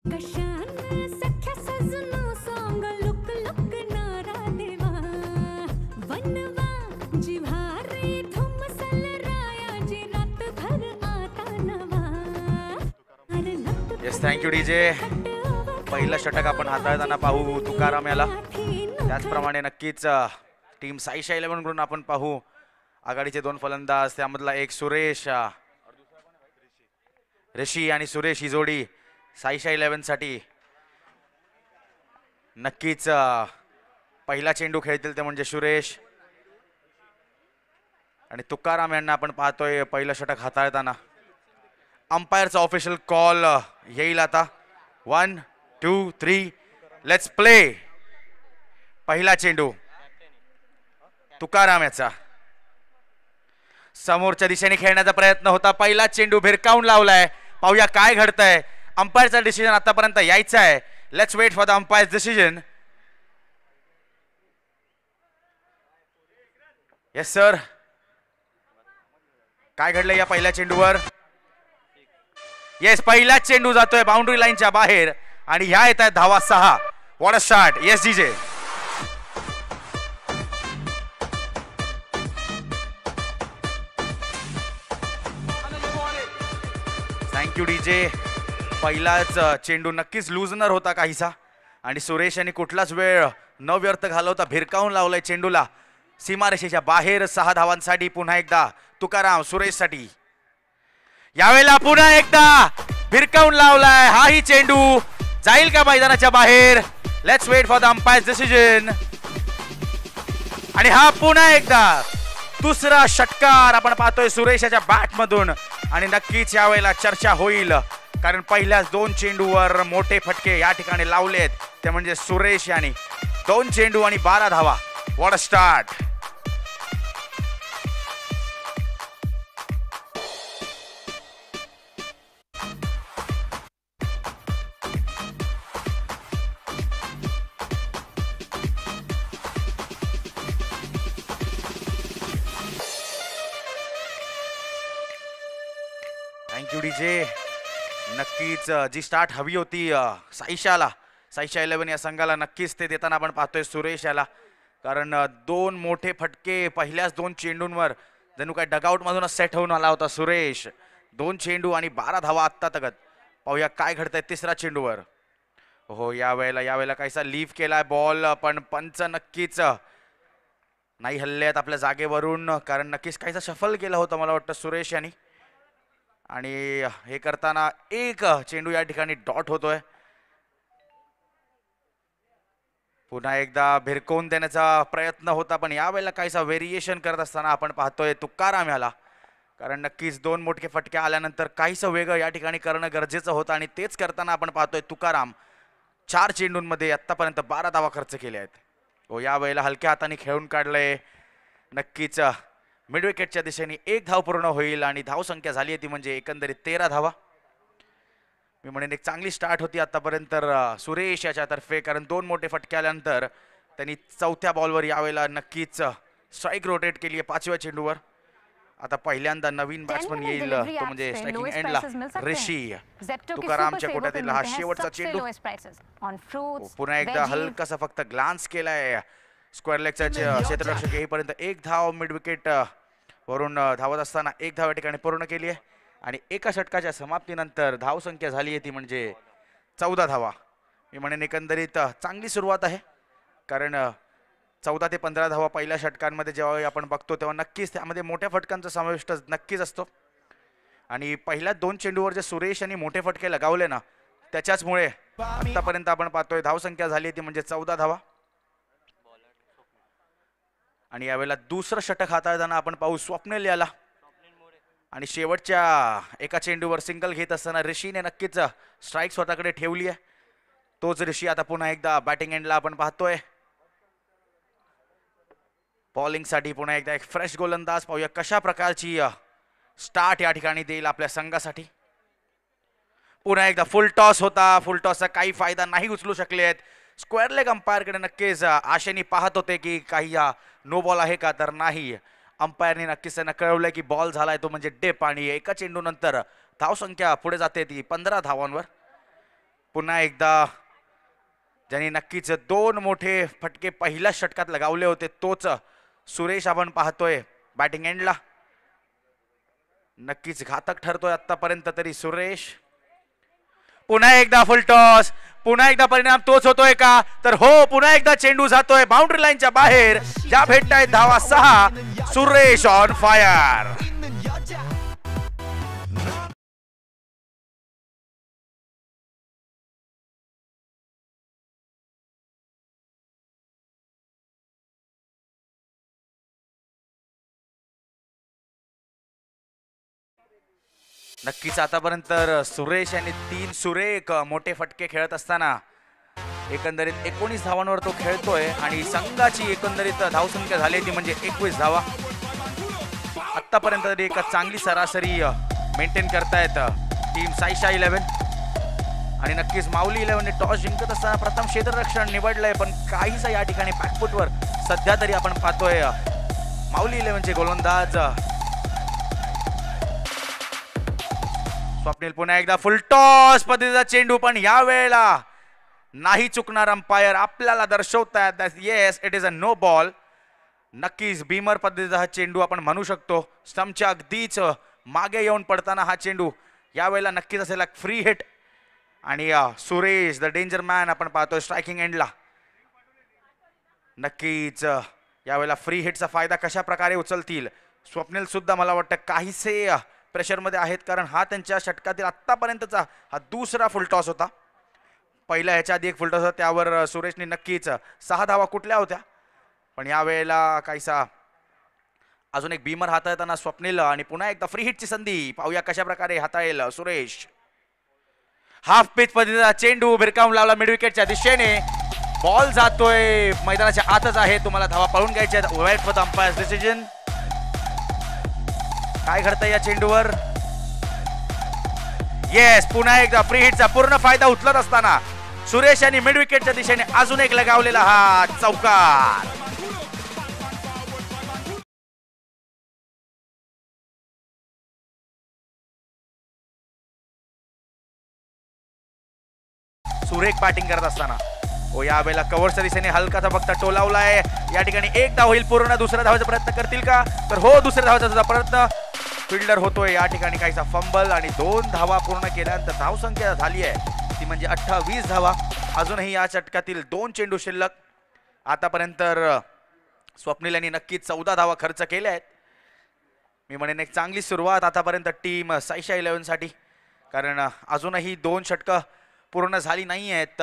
Yes, thank you DJ. पहिलं षटक आपण हाताळताना पाहू तुकाराम याला. त्याचप्रमाणे नक्कीच टीम साईशा 11 कडून आपण पाहू आघाडीचे दोन फलंदाज, त्यामधला एक सुरेश, ऋषी आणि सुरेश ही जोडी साईशा 11 साठी नक्कीच पहिला चेंडू खेळतील ते म्हणजे सुरेश. आणि तुकाराम यांना आपण पाहतोय पहिलं षटक हाताळताना. अंपायरचा ऑफिशियल कॉल येईल आता. 1 2 3 लेट्स प्ले. पहिला चेंडू तुकाराम याचा समोरच्या दिशेने खेळण्याचा प्रयत्न होता. पहिला चेंडू भिरकावून लावलाय. पाहूया काय घडतंय. अंपायरचा डिसिजन आतापर्यंत यायचा आहे. Let's wait for the umpire's decision. Yes sir, काय घडलंय या पहिल्या चेंडूवर. येस, पहिला चेंडू जातोय बाउंड्री लाईनच्या बाहेर आणि ह्या येत आहेत धावा 6. What a shot. Yes DJ. Thank you DJ. पहिलाच चेंडू नक्कीच लूजनर होता काहीसा आणि सुरेश यांनी कुठलाच वेळ न व्यर्थ घालवता भिरकावून लावलाय चेंडूला सीमारेषेच्या बाहेर. 6 धावांसाठी पुन्हा एकदा तुकाराम सुरेशसाठी. यावेळेला पुन्हा एकदा भिरकावून लावलाय. हाही चेंडू जाईल का मैदानाच्या बाहेर. Let's wait for the umpire's decision. आणि हा पुन्हा एकदा दुसरा षटकार आपण पाहतोय सुरेशाच्या बॅट मधून. आणि नक्कीच यावेळेला चर्चा होईल कारण पहिल्याच 2 चेंडूवर मोठे फटके या ठिकाणी लावलेत ते म्हणजे सुरेश यांनी. 2 चेंडू आणि 12 धावा. What a start. Thank you DJ. नक्कीच जी स्टार्ट हवी होती साईशा 11 या संघाला नक्कीच ते देताना आपण पाहतोय सुरेश याला. कारण 2 मोठे फटके पहिल्याच 2 चेंडूंवर जणू काय डगआउट मधूनच सेट होऊन आला होता सुरेश. 2 चेंडू आणि 12 धावा आत्ता तगत. पाहूया काय घडतंय तिसऱ्या चेंडूवर. हो, यावेळेला काहीसा लीव केलाय बॉल पण पंच नक्कीच नाही हल्ले आहेत आपल्या जागेवरून कारण नक्कीच काहीसा शफल केला होता मला वाटतं सुरेश यांनी. आणि हे करताना एक चेंडू या ठिकाणी डॉट होतोय. पुन्हा एकदा भिरकवून देण्याचा प्रयत्न होता पण यावेळेला काहीसा व्हेरिएशन करत असताना आपण पाहतोय तुकाराम याला. कारण नक्कीच 2 मोठे फटके आल्यानंतर काहीसं वेगळं या ठिकाणी करणं गरजेचं होतं आणि तेच करताना आपण पाहतोय तुकाराम 4 चेंडूंमध्ये आतापर्यंत 12 धावा खर्च केले आहेत. हो, यावेळेला हलक्या हाताने खेळून काढलंय. नक्कीच मिड विकेटच्या दिशेने 1 धाव पूर्ण होईल आणि धावसंख्या झाली आहे ती म्हणजे एकंदरीत 13 धावा. मी म्हणेन एक चांगली स्टार्ट होती आतापर्यंत सुरेश याच्यातर्फे कारण 2 मोठे फटके आल्यानंतर त्यांनी 4थ्या बॉलवर यावेळेला नक्कीच स्ट्राईक रोटेट केली आहे 5व्या चेंडूवर. आता पहिल्यांदा नवीन बॅट्समन येईल तो म्हणजे स्ट्रायकिंग एंडला ऋषी. तुकारामच्या कोट्यातील हा शेवटचा चेंडू. पुन्हा एकदा हलकासा फक्त ग्लान्स केलाय स्क्वेअर लेगचा क्षेत्ररक्षक येईपर्यंत 1 धाव मिड विकेट वरून धावत असताना 1 धाव या ठिकाणी पूर्ण केली आहे आणि एका षटकाच्या समाप्तीनंतर धावसंख्या झाली आहे ती म्हणजे 14 धावा. मी म्हणेन एकंदरीत चांगली सुरुवात आहे कारण 14 ते 15 धावा पहिल्या षटकांमध्ये जेव्हा आपण बघतो तेव्हा नक्कीच त्यामध्ये मोठ्या फटकांचा समावेश नक्कीच असतो. आणि पहिल्या 2 चेंडूवर जे सुरेश यांनी मोठे फटके लगावले ना त्याच्याचमुळे आतापर्यंत आपण पाहतोय धावसंख्या झाली ती म्हणजे 14 धावा. आणि यावेळेला दुसरं षटक हाताळताना आपण पाहू स्वप्नील याला. आणि शेवटच्या एका चेंडूवर सिंगल घेत असताना ऋषीने नक्कीच स्ट्राईक स्वतःकडे ठेवली आहे. तोच ऋषी आता पुन्हा एकदा बॅटिंग एंडला आपण पाहतोय. बॉलिंगसाठी पुन्हा एकदा एक फ्रेश गोलंदाज. पाहूया कशा प्रकारची स्टार्ट या ठिकाणी देईल आपल्या संघासाठी. पुन्हा एकदा फुल टॉस होता. फुल टॉसचा काही फायदा नाही उचलू शकले आहेत. स्क्वेअर लेग अंपायरकडे नक्कीच आशेने पाहत होते की काही नो बॉल आहे का तर नाही. अंपायरने नक्कीच त्यांना कळवलंय की बॉल झालाय तो म्हणजे डेप आणि एका चेंडू नंतर धावसंख्या पुढे जाते ती 15 धावांवर. पुन्हा एकदा ज्यांनी नक्कीच दोन मोठे फटके पहिल्या षटकात लगावले होते तोच सुरेश आपण पाहतोय बॅटिंग एंडला. नक्कीच घातक ठरतोय आतापर्यंत तरी सुरेश. पुन्हा एकदा फुल टॉस. पुन्हा एकदा परिणाम तोच होतोय का? तर हो, पुन्हा एकदा चेंडू जातोय बाउंड्री लाईनच्या बाहेर. ज्या भेटतायत धावा 6. Suresh on fire. नक्कीच आतापर्यंत सुरेश यांनी 3 सुरेख मोठे फटके खेळत असताना एकंदरीत 19 धावांवर तो खेळतोय आणि संघाची एकंदरीत धावसंख्या झाली ती म्हणजे 21 धावा. आतापर्यंत तरी एक चांगली सरासरी मेंटेन करतायत टीम साईशा 11. आणि नक्कीच माऊली 11ने टॉस जिंकत असताना प्रथम क्षेत्ररक्षण निवडलंय, पण काहीसा या ठिकाणी बॅकफुटवर सध्या तरी आपण पाहतोय माऊली 11चे गोलंदाज. स्वप्नील पुन्हा एकदा फुल टॉस पद्धतीचा चेंडू, पण या वेळेला नाही चुकणार अंपायर. आपल्याला दर्शवतात yes it is a no ball. नक्कीच बीमर पद्धतीचा हा चेंडू आपण म्हणू शकतो. स्टंपच्या अगदीच मागे येऊन पडताना हा चेंडू यावेळेला नक्कीच असेल फ्री हिट. आणि सुरेश द डेंजर मॅन आपण पाहतोय स्ट्रायकिंग एंडला. नक्कीच यावेळेला फ्री हिटचा फायदा कशा प्रकारे उचलतील स्वप्नील सुद्धा मला वाटतं काहीसे प्रेशरमध्ये आहेत, कारण हा त्यांच्या षटकातील आत्तापर्यंतचा हा दुसरा फुलटॉस होता. पहिला ह्याच्या आधी एक फुलटॉस होता त्यावर सुरेशने नक्कीच 6 धावा कुठल्या होत्या, पण यावेळेला काहीसा अजून एक बीमर हाताळताना स्वप्नील. आणि पुन्हा एकदा फ्री हिटची संधी, पाहूया कशा प्रकारे हाताळेल सुरेश. हाफ पिच पद्धतीचा चेंडू भिरकावून लावला मिड विकेटच्या दिशेने. बॉल जातोय मैदानाच्या आतच आहे. तुम्हाला धावा पळून घ्यायच्या. Wait for the umpire's decision. काय घडतंय या चेंडूवर? येस, पुन्हा एकदा फ्री हिटचा पूर्ण फायदा उचलत असताना सुरेश यांनी मिड विकेटच्या दिशेने अजून एक लगावलेला हा चौकार. सुरेख बॅटिंग करत असताना ओ यावेळेला कव्हरच्या दिशेने हलकाचा फक्त टोलावलाय. या ठिकाणी एक धाव होईल पूर्ण. दुसऱ्या धावाचा प्रयत्न करतील का? तर हो, दुसऱ्या धावाचा सुद्धा प्रयत्न. फिल्डर होतोय या ठिकाणी काहीसा फंबल. आणि 2 धावा पूर्ण केल्यानंतर धावसंख्या झाली आहे ती म्हणजे 28 धावा. अजूनही या षटकातील 2 चेंडू शिल्लक. आतापर्यंत स्वप्नील यांनी नक्कीच 14 धावा खर्च केल्या आहेत. मी म्हणेन एक चांगली सुरुवात आतापर्यंत टीम साईशा 11 साठी, कारण अजूनही 2 षटकं पूर्ण झाली नाही आहेत.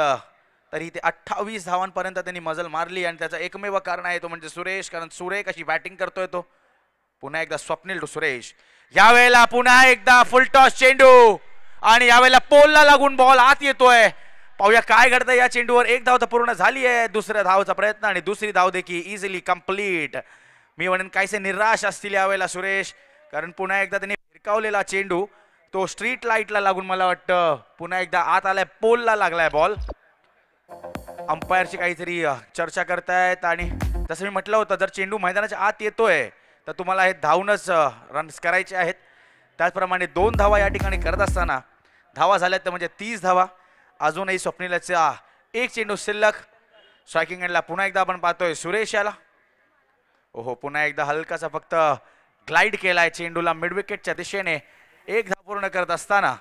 तरी ते 28 धावांपर्यंत त्यांनी मजल मारली आणि त्याचं एकमेव कारण आहे तो म्हणजे सुरेश, कारण सुरेख अशी बॅटिंग करतोय तो. पुन्हा एकदा स्वप्नील टू सुरेश. यावेळेला पुन्हा एकदा फुल टॉस चेंडू आणि यावेळेला पोलला लागून बॉल आत येतोय. पाहूया काय घडतं या चेंडूवर. एक धाव तर पूर्ण झाली आहे. दुसऱ्या धावचा प्रयत्न आणि दुसरी धाव देखील इझिली कंप्लीट. मी म्हणेन काहीसे निराश असतील यावेळेला सुरेश, कारण पुन्हा एकदा त्यांनी भिरकावलेला चेंडू तो स्ट्रीट लाईटला लागून मला वाटतं पुन्हा एकदा आत आलाय. पोलला लागलाय बॉल. अंपायरची काहीतरी चर्चा करतायत. आणि जसं मी म्हटलं होतं, जर चेंडू मैदानाच्या आत येतोय तर तुम्हाला हे धावूनच रन्स करायचे आहेत. त्याचप्रमाणे 2 धावा या ठिकाणी करत असताना धावा झाल्यात तर म्हणजे 30 धावा. अजूनही स्वप्नीलचा एक चेंडू शिल्लक. स्ट्रायकिंग एंडला पुन्हा एकदा आपण पाहतोय सुरेश याला. ओहो, पुन्हा एकदा हलकासा फक्त ग्लाइड केलाय चेंडूला मिड विकेटच्या दिशेने. एक धाव पूर्ण करत असताना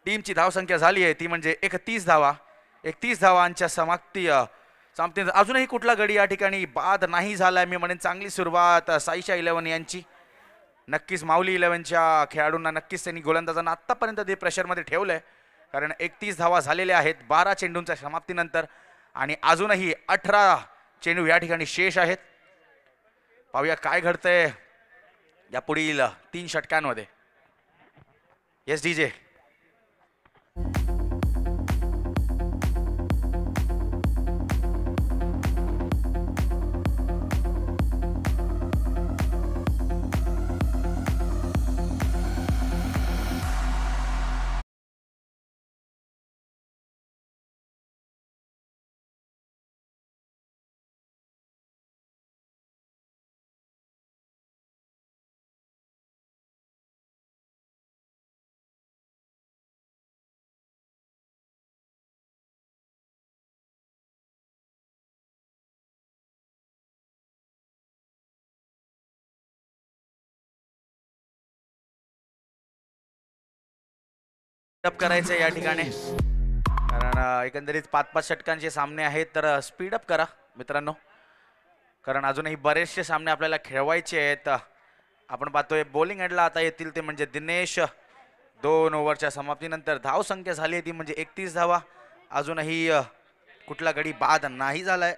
टीमची धावसंख्या झाली आहे ती म्हणजे 31 धावा. 31 धावांच्या समाप्ती अजूनही कुठला गडी या ठिकाणी बाद नाही झालाय. मी म्हणेन चांगली सुरुवात साईशा 11 यांची. नक्कीच माऊली 11च्या खेळाडूंना नक्कीच त्यांनी गोलंदाजांना आत्तापर्यंत ते प्रेशरमध्ये ठेवलंय, कारण 31 धावा झालेल्या आहेत 12 चेंडूंच्या समाप्तीनंतर. आणि अजूनही 18 चेंडू या ठिकाणी शेष आहेत. पाहूया काय घडतंय या पुढील 3 षटकांमध्ये. Yes DJ. अप करायचं या ठिकाणी, कारण एकंदरीत 5-5 षटकांचे सामने आहेत, तर स्पीडअप करा मित्रांनो, कारण अजूनही बरेचसे सामने आपल्याला खेळवायचे आहेत. आपण पाहतोय बॉलिंग एंडला आता येतील ते म्हणजे दिनेश. 2 ओव्हरच्या समाप्तीनंतर धाव संख्या झाली ती म्हणजे 31 धावा. अजूनही कुठला गडी बाद नाही झालाय.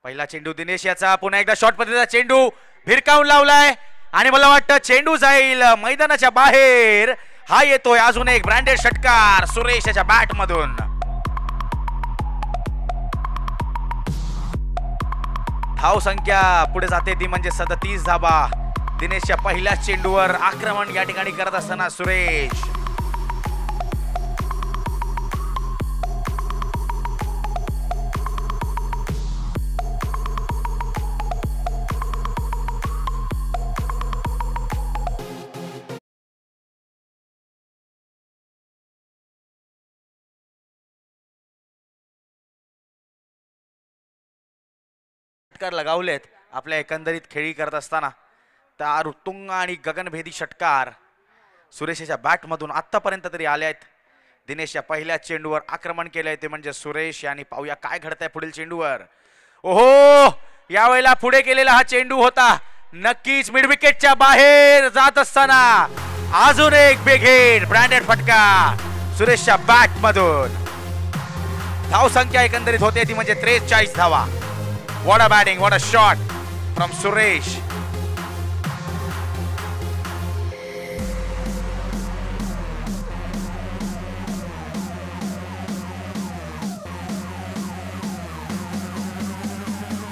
पहिला चेंडू दिनेश याचा, पुन्हा एकदा शॉर्ट पद्धतीचा चेंडू भिरकावून लावलाय आणि मला वाटतं चेंडू जाईल मैदानाच्या बाहेर. हा येतोय अजून एक ब्रँडेड षटकार सुरेश याच्या बॅट मधून. धाव संख्या पुढे जाते ती म्हणजे 37 धावा. दिनेशच्या पहिल्याच चेंडूवर आक्रमण या ठिकाणी करत असताना सुरेश. लगावलेत आपल्या एकंदरीत खेळी करत असताना. तर उत्तुंग आणि गगनभेदी षटकार सुरेशच्या बॅट मधून आतापर्यंत तरी आले आहेत. दिनेशच्या पहिल्या चेंडूवर आक्रमण केलंय ते म्हणजे सुरेश. आणि पाहूया काय घडतंय पुढील चेंडूवर. ओहो, यावेळेला पुढे केलेला हा चेंडू होता नक्कीच मिड विकेटच्या बाहेर जात असताना अजून एक बिग हिट ब्रँडेड फटका सुरेशच्या बॅट मधून. धाव संख्या एकंदरीत होते ती म्हणजे 43 धावा. What a batting, what a shot from Suresh.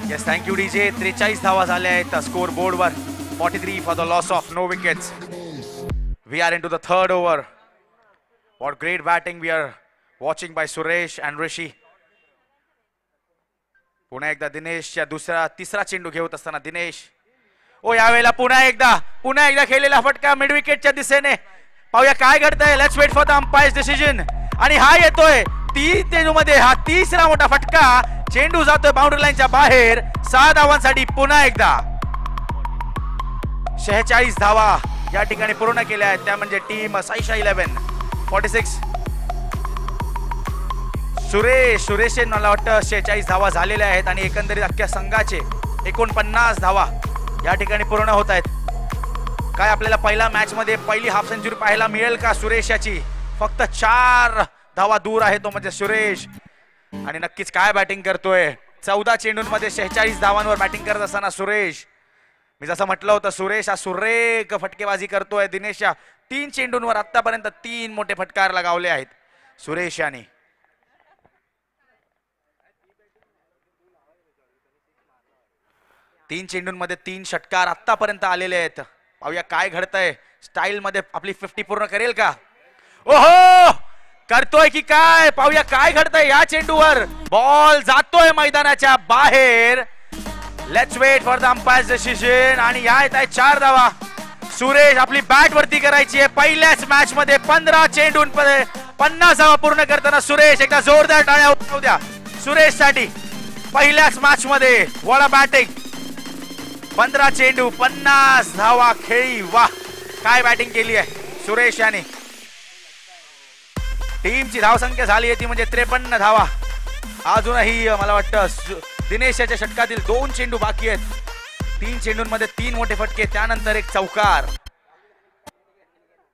Yes, thank you DJ. 43 धावा झाल्या आहेत स्कोर बोर्डवर. 43 for the loss of no wickets. We are into the third over. What great batting we are watching by Suresh and Rishi. पुन्हा एकदा दिनेशच्या तिसरा चेंडू घेऊन असताना दिनेश. ओ यावेळेला पुन्हा एकदा खेळलेला फटका मिड विकेटच्या दिशेने. पाहूया काय घडतंय. Let's wait for the umpire's decision. आणि हा येतोय 3 चेंडूमध्ये हा तिसरा मोठा फटका. चेंडू जातोय बाउंड्री लाईनच्या बाहेर. 6 धावांसाठी पुन्हा एकदा 46 धावा या ठिकाणी पूर्ण केल्या आहेत. त्या म्हणजे टीम साईशा 11 46. सुरेश मला वाटतं 46 धावा झालेल्या आहेत आणि एकंदरीत अख्ख्या संघाचे 49 धावा या ठिकाणी पूर्ण होत आहेत. काय आपल्याला पहिल्या मॅच मध्ये पहिली हाफ सेंचुरी पाहायला मिळेल का सुरेश याची. फक्त 4 धावा दूर आहे तो म्हणजे सुरेश. आणि नक्कीच काय बॅटिंग करतोय. 14 चेंडूंमध्ये 46 धावांवर बॅटिंग करत असताना सुरेश. मी जसं म्हटलं होतं सुरेश हा सुरेख फटकेबाजी करतोय. दिनेशच्या 3 चेंडूंवर आतापर्यंत 3 मोठे फटकार लगावले आहेत सुरेश याने. तीन चेंडूंमध्ये 3 षटकार आतापर्यंत आलेले आहेत. पाहूया काय घडतंय. स्टाईल मध्ये आपली 50 पूर्ण करेल का. ओहो, करतोय की काय. पाहूया काय घडतंय या चेंडूवर. बॉल जातोय मैदानाच्या बाहेर. Let's wait for the umpire's decision. आणि या येत आहे 4 धावा. सुरेश आपली बॅट वरती करायची आहे. पहिल्याच मॅच मध्ये 15 चेंडूंमध्ये 50 धावा पूर्ण करताना सुरेश. एकदा जोरदार टाळ्या उठवू द्या सुरेश साठी. पहिल्याच मॅच मध्ये वॉट अ बॅटिंग. 15 चेंडू 50 धावा खेळी. वाह, काय बॅटिंग केली आहे सुरेश याने. टीमची धावसंख्या झाली आहे ती म्हणजे 53 धावा. अजूनही मला वाटतं दिनेशच्या षटकातील 2 चेंडू बाकी आहेत. 3 चेंडूंमध्ये 3 मोठे फटके, त्यानंतर एक चौकार.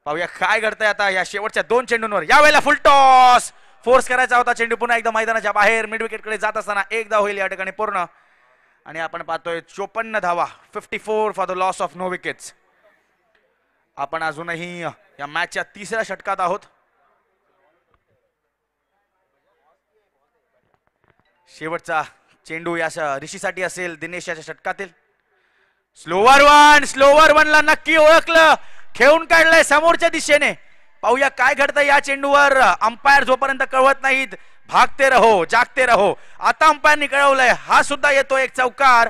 पाहूया काय घडतंय आता या शेवटच्या 2 चेंडूंवर. यावेळेला फुल टॉस फोर्स करायचा होता. चेंडू पुन्हा एकदा मैदानाच्या बाहेर मिड विकेट कडे जात असताना 1 धाव होईल या ठिकाणी पूर्ण. आणि आपण पाहतोय 54 धावा. 54 for the loss of no wickets. आपण अजूनही या मॅचच्या 3ऱ्या षटकात आहोत. शेवटचा चेंडू या ऋषीसाठी असेल दिनेश याच्या षटकातील. स्लोवर वनला नक्की ओळखलं. खेळून काढलंय समोरच्या दिशेने. पाहूया काय घडतंय या चेंडूवर. अंपायर जोपर्यंत कळवत नाहीत भागते रहो जागते रहो. आता अंपायरनी कळवलंय. हा सुद्धा येतो एक चौकार.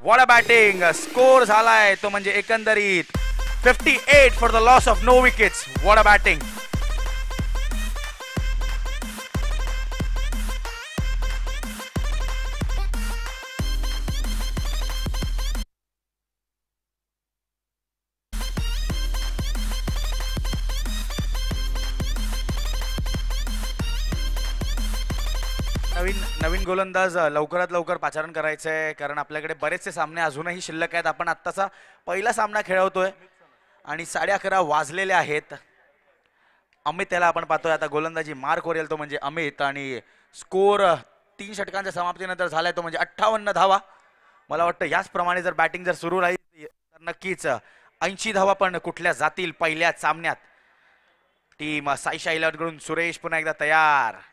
What a batting. स्कोर झालाय तो म्हणजे एकंदरीत 58 for the loss of no wickets. What a batting. नवीन नवीन गोलंदाज लवकरात लवकर पाचारण करायचंय, कारण आपल्याकडे बरेचसे सामने अजूनही शिल्लक आहेत. आपण आत्ताचा पहिला सामना खेळवतोय आणि 11:30 वाजलेले आहेत. अमित त्याला आपण पाहतोय आता गोलंदाजी मार करेल तो म्हणजे अमित, आणि स्कोर 3 षटकांच्या समाप्तीनंतर झालाय तो म्हणजे 58 धावा. मला वाटतं याचप्रमाणे जर बॅटिंग जर सुरू राहील तर नक्कीच 80 धावा पण कुठल्या जातील पहिल्याच सामन्यात. टीम साई शाईलकडून सुरेश पुन्हा एकदा तयार.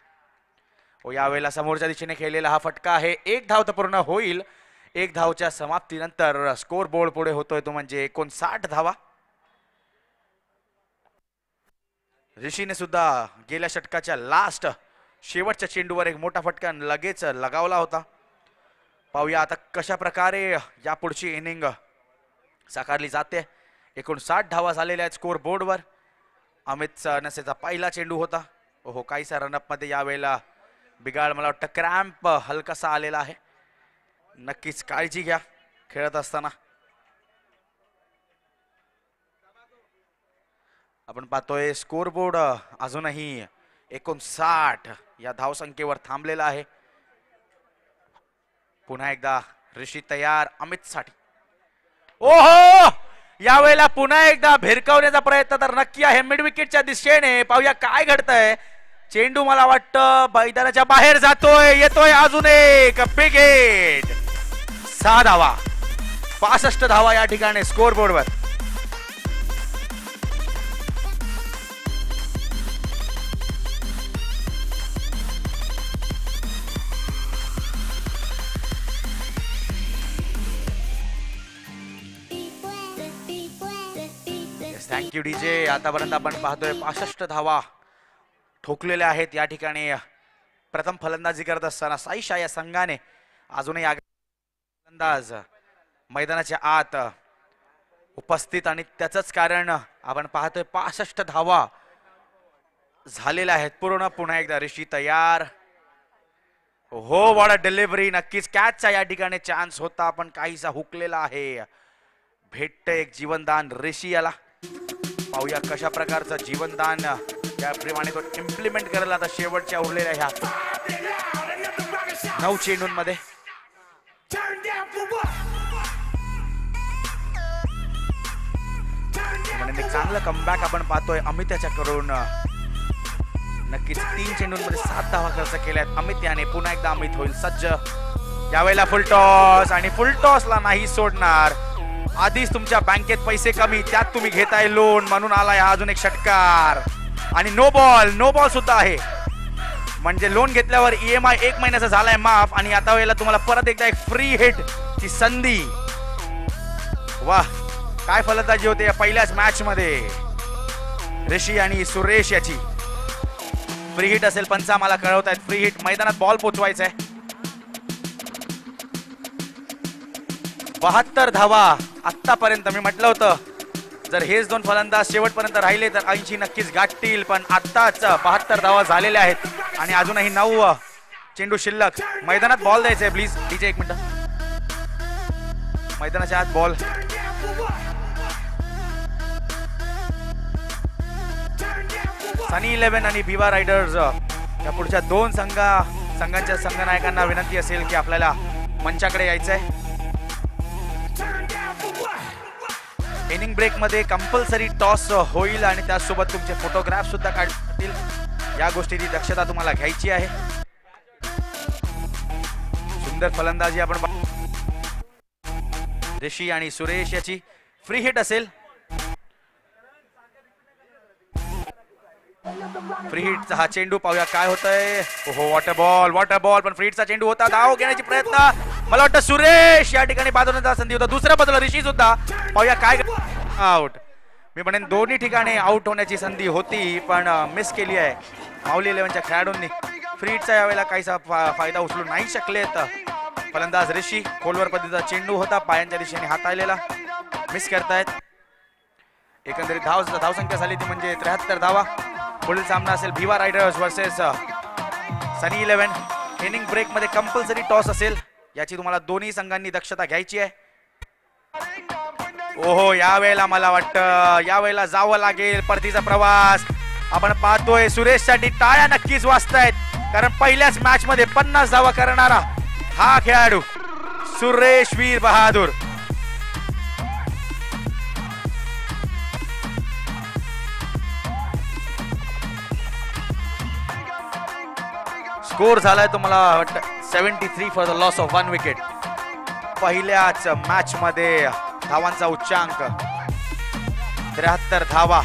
यावेळेला समोरच्या दिशेने खेळलेला हा फटका आहे. 1 धाव तर पूर्ण होईल. 1 धावच्या समाप्तीनंतर स्कोर बोर्ड पुढे होतोय तो म्हणजे 59 धावा. ऋषीने सुद्धा गेल्या षटकाच्या लास्ट शेवटच्या चेंडूवर एक मोठा फटका लगेच लगावला होता. पाहूया आता कशा प्रकारे या पुढची इनिंग साकारली जाते. 59 धावा झालेल्या आहेत स्कोर बोर्डवर. अमित नसेचा पहिला चेंडू होता. ओहो, काहीसा रनअप मध्ये यावेळेला बिघाड, मला वाटतं क्रॅम्प हलकासा आलेला आहे. नक्कीच काळजी घ्या खेळत असताना. आपण पाहतोय स्कोर बोर्ड अजूनही 59 या धावसंख्येवर थांबलेला आहे. पुन्हा एकदा ऋषी तयार अमित साठी. ओहो, यावेळेला पुन्हा एकदा भिरकावण्याचा प्रयत्न तर नक्की आहे मिड विकेटच्या दिशेने. पाहूया काय घडतंय. चेंडू मला वाटतं मैदानाच्या बाहेर जातोय. येतोय अजून एक बिग हिट. 6 धावा, 65 धावा या ठिकाणी स्कोर बोर्डवर. Thank you DJ. आतापर्यंत आपण पाहतोय 65 धावा ठोकलेल्या आहेत या ठिकाणी. प्रथम फलंदाजी करत असताना साई शाह या संघाने अजूनही फलंदाज मैदानाच्या आत उपस्थित, आणि त्याचंच कारण आपण पाहतोय 65 धावा झालेल्या आहेत पूर्ण. पुन्हा एकदा ऋषी तयार. हो, वॉट डिलिव्हरी. नक्कीच कॅचचा या ठिकाणी चान्स होता पण काहीसा हुकलेला आहे. भेटतं एक जीवनदान ऋषी याला. पाहूया कशा प्रकारचं जीवनदान त्याप्रमाणे तो इम्प्लिमेंट करेल आता शेवटच्या उरलेल्या ह्या 9 चेंडूंमध्ये. चांगलं कमबॅक आपण पाहतोय अमित याच्याकडून. नक्कीच 3 चेंडूंमध्ये 7 धावा खर्च केल्यात अमित याने. पुन्हा एकदा अमित होईल सज्ज. यावेळेला फुल टॉस, आणि फुल टॉसला नाही सोडणार. आधीच तुमच्या बँकेत पैसे कमी, त्यात तुम्ही घेताय लोन, म्हणून आलाय अजून एक षटकार. आणि नो बॉल सुद्धा आहे. म्हणजे लोन घेतल्यावर EMI 1 महिन्याचा झालाय माफ, आणि आता वेळेला तुम्हाला परत एकदा एक फ्री हिट ची संधी. वाह, काय फलंदाजी होते या पहिल्याच मॅच मध्ये. ऋषी आणि सुरेश याची फ्री हिट असेल. पंचा मला कळवतायत फ्री हिट. मैदानात बॉल पोचवायचा आहे. 72 धावा आतापर्यंत. मी म्हटलं होतं जर हेच 2 फलंदाज शेवटपर्यंत राहिले तर 80 नक्कीच गाठतील, पण आत्ताच 72 धावा झालेल्या आहेत आणि अजूनही 9 चेंडू शिल्लक. मैदानात बॉल द्यायचंय प्लीज डीजे. 1 मिनिट. मैदानाच्या आत बॉल. सनी 11 आणि भिवा रायडर्स या पुढच्या 2 संघांच्या संघनायकांना विनंती असेल की आपल्याला मंचाकडे यायचंय. इनिंग ब्रेक मध्ये कंपल्सरी टॉस होईल आणि त्यासोबत तुमचे फोटोग्राफ सुद्धा काढतील. या गोष्टीची दक्षता तुम्हाला घ्यायची आहे. सुंदर फलंदाजी आपण. ऋषी आणि सुरेश याची फ्री हिट असेल. फ्री हिटचा हा चेंडू. पाहूया काय होतंय. ओहो, वॉटर बॉल पण फ्री हिटचा चेंडू होता. धाव घेण्याची प्रयत्न. मला वाटतं सुरेश या ठिकाणी बाजूला संधी होता. दुसऱ्या बाजूला ऋषी सुद्धा. पाहूया काय. आउट. मी म्हणेन दोन्ही ठिकाणी आउट होण्याची संधी होती पण मिस केली आहे माऊली 11च्या खेळाडूंनी. फ्री हिटचा यावेळेला काहीसा फायदा उचलू नाही शकलेत फलंदाज ऋषी. खोलवर पद्धतीचा चेंडू होता, पायांच्या दिशेने हाताळलेला. मिस करतायत. एकंदरीत धावसंख्या झाली ती म्हणजे 73 धावा. पुढील सामना असेल भिवा रायडर्स वर्सेस सनी 11. इनिंग ब्रेक मध्ये कंपल्सरी टॉस असेल, याची तुम्हाला दोन्ही संघांनी दक्षता घ्यायची आहे. ओहो, यावेळेला मला वाटतं यावेळेला जावं लागेल परतीचा प्रवास. आपण पाहतोय सुरेशसाठी टाळ्या नक्कीच वाजतायत. कारण पहिल्याच मॅच मध्ये 50 धावा करणारा हा खेळाडू सुरेश वीर बहादूर. स्कोर झालाय तुम्हाला वाटतं 73 for the loss of 1 wicket. पहिल्याच मॅच मध्ये धावांचा उच्चांक 73 धावा.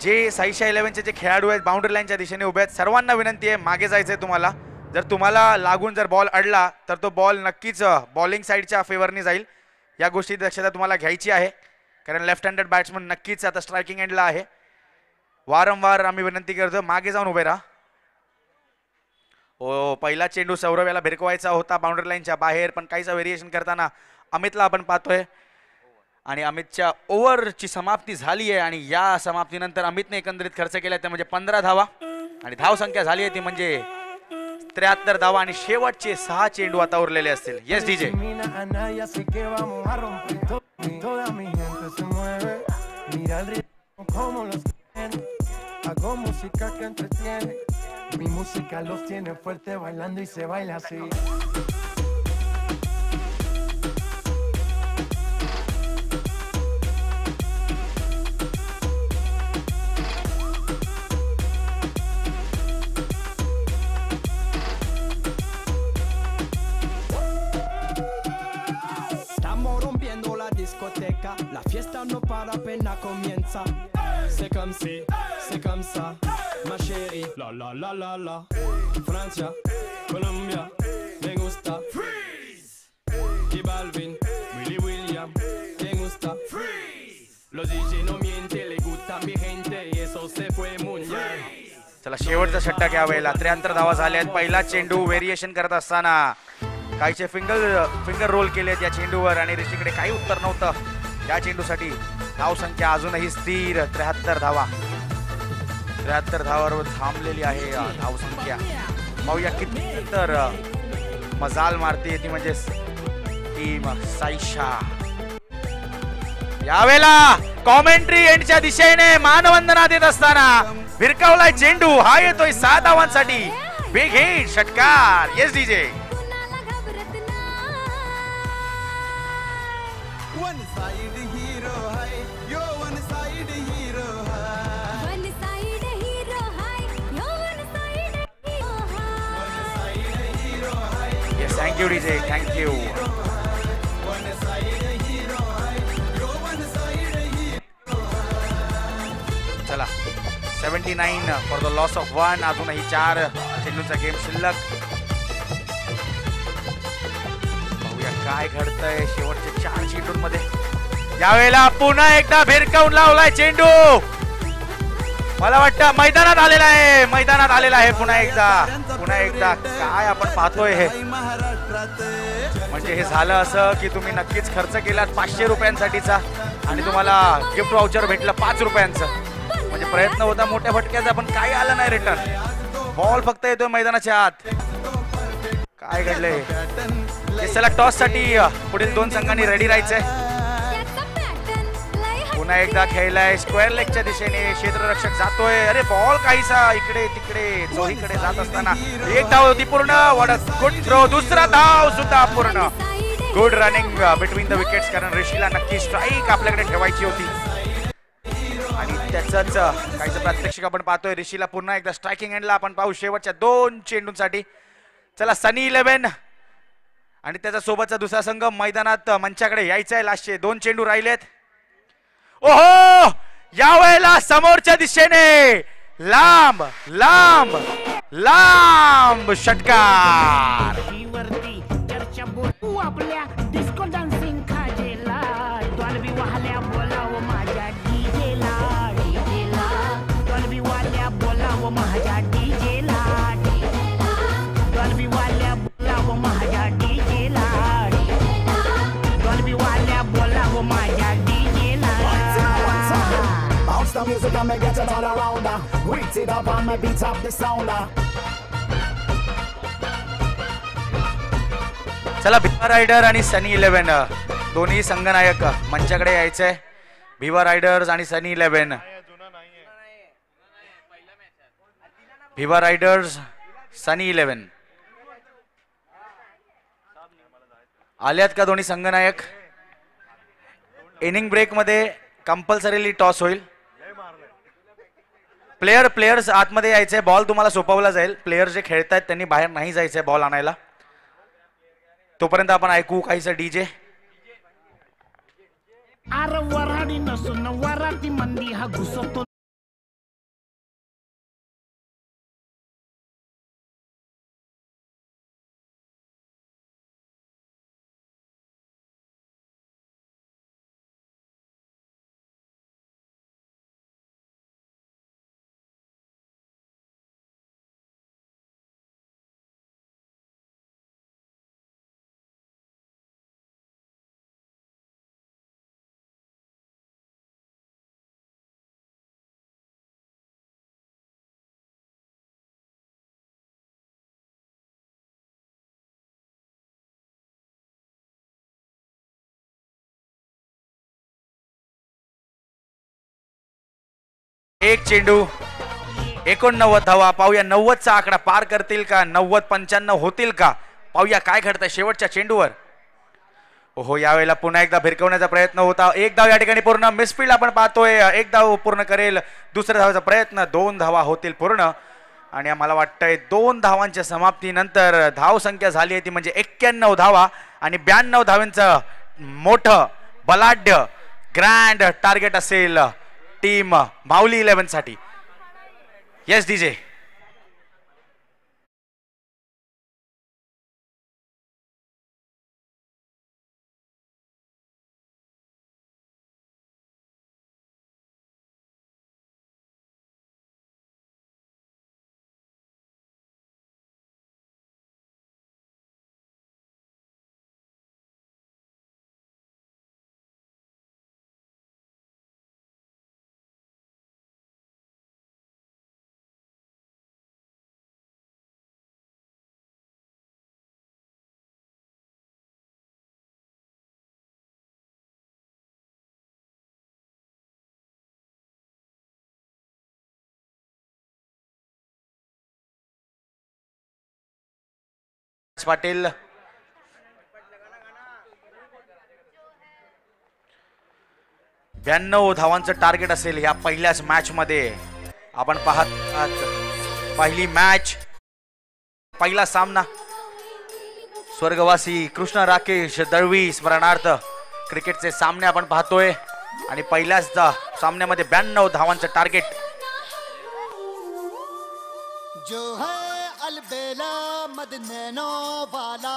जे साईशा 11चे जे खेळाडू आहेत बाउंड्री लाईनच्या दिशेने उभे आहेत सर्वांना विनंती आहे मागे जायचंय तुम्हाला. जर तुम्हाला लागून जर बॉल अडला तर तो बॉल नक्कीच बॉलिंग साईडच्या फेवरनी जाईल. या गोष्टी दक्षता तुम्हाला घ्यायची आहे कारण लेफ्ट हँडेड बॅट्समन नक्कीच आता स्ट्रायकिंग एंडला आहे. वारंवार आम्ही विनंती करतो मागे जाऊन उभे राहा. हो पहिला चेंडू सौरभ याला भिरकवायचा होता बाउंड्री लाईनच्या बाहेर पण काहीसा व्हेरिएशन करताना अमितला आपण पाहतोय आणि अमितच्या ओव्हरची समाप्ती झाली आहे आणि या समाप्तीनंतर अमितने एकंदरीत खर्च केला ते म्हणजे 15 धावा आणि धाव संख्या झाली आहे ती म्हणजे 73 धावा आणि शेवटचे 6 चेंडू आता उरलेले असतील. Yes DJ. La fiesta no para apenas comienza. C'est comme ça, ma chérie. La la la la la. Francia, Colombia, me gusta. Freeze. Y Balvin, Willy William, me gusta. Freeze. Los DJ no mienten, le gusta mi gente y eso se fue muy bien. चला शेवटचा षटक यावेळेला 73 धावा झाल्या आहेत. पहिला चेंडू variation करत असताना काहीचे फिंगर रोल केलेत या चेंडूवर आणि ऋषीकडे काही उत्तर नव्हतं. या चेंडूसाठी धाव संख्या अजूनही स्थिर 73 धावा. 73 धावावर थांबलेली आहे धाव संख्या. पाहूया किती नंतर मजाल मारते ती म्हणजे टीम साईशा. यावेळेला कॉमेंट्री एंडच्या दिशेने मानवंदना देत असताना भिरकावलाय चेंडू. हा येतोय 7 धावांसाठी. बिग हिट षटकार. Yes DJ. Thank you DJ, thank you. चला 79 फॉर द लॉस ऑफ 1. अजूनही 4 चेंडूचा गेम शिल्लक. बघूया काय घडतंय शेवटच्या 4 चेंडूंमध्ये. यावेळेला पुन्हा एकदा भिरकावून लावलाय चेंडू. मला वाटतं मैदानात आलेला आहे पुन्हा एकदा. काय आपण पाहतोय हे म्हणजे हे झालं असं की तुम्ही नक्कीच खर्च केलात 500 रुपयांसाठीचा आणि तुम्हाला गिफ्ट वाउचर भेटलं 5 रुपयांचं. म्हणजे प्रयत्न होता मोठ्या फटक्याचा पण काही आलं नाही रिटर्न. बॉल फक्त येतोय मैदानाच्या आत. काय घडलंय. चला टॉस साठी पुढील 2 संघांनी रेडी राहायचंय. पुन्हा एकदा खेळलाय स्क्वेअर लेगच्या दिशेने. क्षेत्ररक्षक जातोय. अरे बॉल काहीसा इकडे तिकडे चोहीकडे जात असताना एक धाव होती पूर्ण. Good throw. दुसरा धाव सुद्धा पूर्ण. Good running between the wickets कारण ऋषीला नक्की स्ट्राईक आपल्याकडे ठेवायची होती आणि त्याचंच काहीचं प्रात्यक्षिक आपण पाहतोय. ऋषीला पुन्हा एकदा स्ट्रायकिंग एंडला आपण पाहू शेवटच्या 2 चेंडूंसाठी. चला सनी 11 आणि त्याच्या सोबतचा दुसरा संघ मैदानात मंचाकडे यायचा आहे. लास्टचे 2 चेंडू राहिलेत. ओहो यावेळेला समोरच्या दिशेने लांब लांब लांब षटकार. आपल्या डिस्को डान्सिंग खाजेला डॉल्बी वाल्या बोलाव माझ्या डीजेला. डॉल्बी वाल्या बोलाव माझ्या डीजेला. डॉल्बी वाल्या बोलाव माझ्या DJ. music and me get it all around. Wait it up and me beat up the sound. चला भिवा रायडर आणि सनी 11 दोन्ही संघनायक मंचाकडे यायचंय. भिवा रायडर्स आणि सनी 11. भिवा रायडर्स सनी 11 आल्यात का दोन्ही संघनायक? इनिंग ब्रेक मध्ये कंपल्सरीली टॉस होईल. प्लेयर्स आतमध्ये यायचे. बॉल तुम्हाला सोपवला जाईल. प्लेयर जे खेळतायत त्यांनी बाहेर नाही जायचंय बॉल आणायला. तोपर्यंत आपण ऐकू काहीच डीजे. अरे वराडी नसून वराती मंदी हा घुसतो. एक चेंडू 89 धावा. पाहूया 90चा आकडा पार करतील का? 90-95 होतील का? पाहूया काय घडतंय शेवटच्या चेंडूवर. ओहो, यावेळेला पुन्हा एकदा भिरकवण्याचा प्रयत्न होता. एक धाव या ठिकाणी पूर्ण. मिसफील्ड आपण पाहतोय. एक धाव पूर्ण करेल. दुसऱ्या धावाचा प्रयत्न. 2 धावा होतील पूर्ण. आणि मला वाटतंय 2 धावांच्या समाप्तीनंतर धावसंख्या झाली आहे ती म्हणजे 91 धावा आणि 92 धावांचं मोठं बलाढ्य ग्रँड टार्गेट असेल टीम माऊली 11 साठी. Yes DJ. पाटील ब्याण्णव धावांचं टार्गेट असेल या पहिल्याच मॅच मध्ये. आपण पाहत आहात पहिली मॅच, पहिला सामना. स्वर्गवासी कृष्ण राकेश दळवी स्मरणार्थ क्रिकेटचे सामने आपण पाहतोय आणि पहिल्याच सामन्यामध्ये 92 धावांचं टार्गेट. जो है अलबेला मदनैनो वाला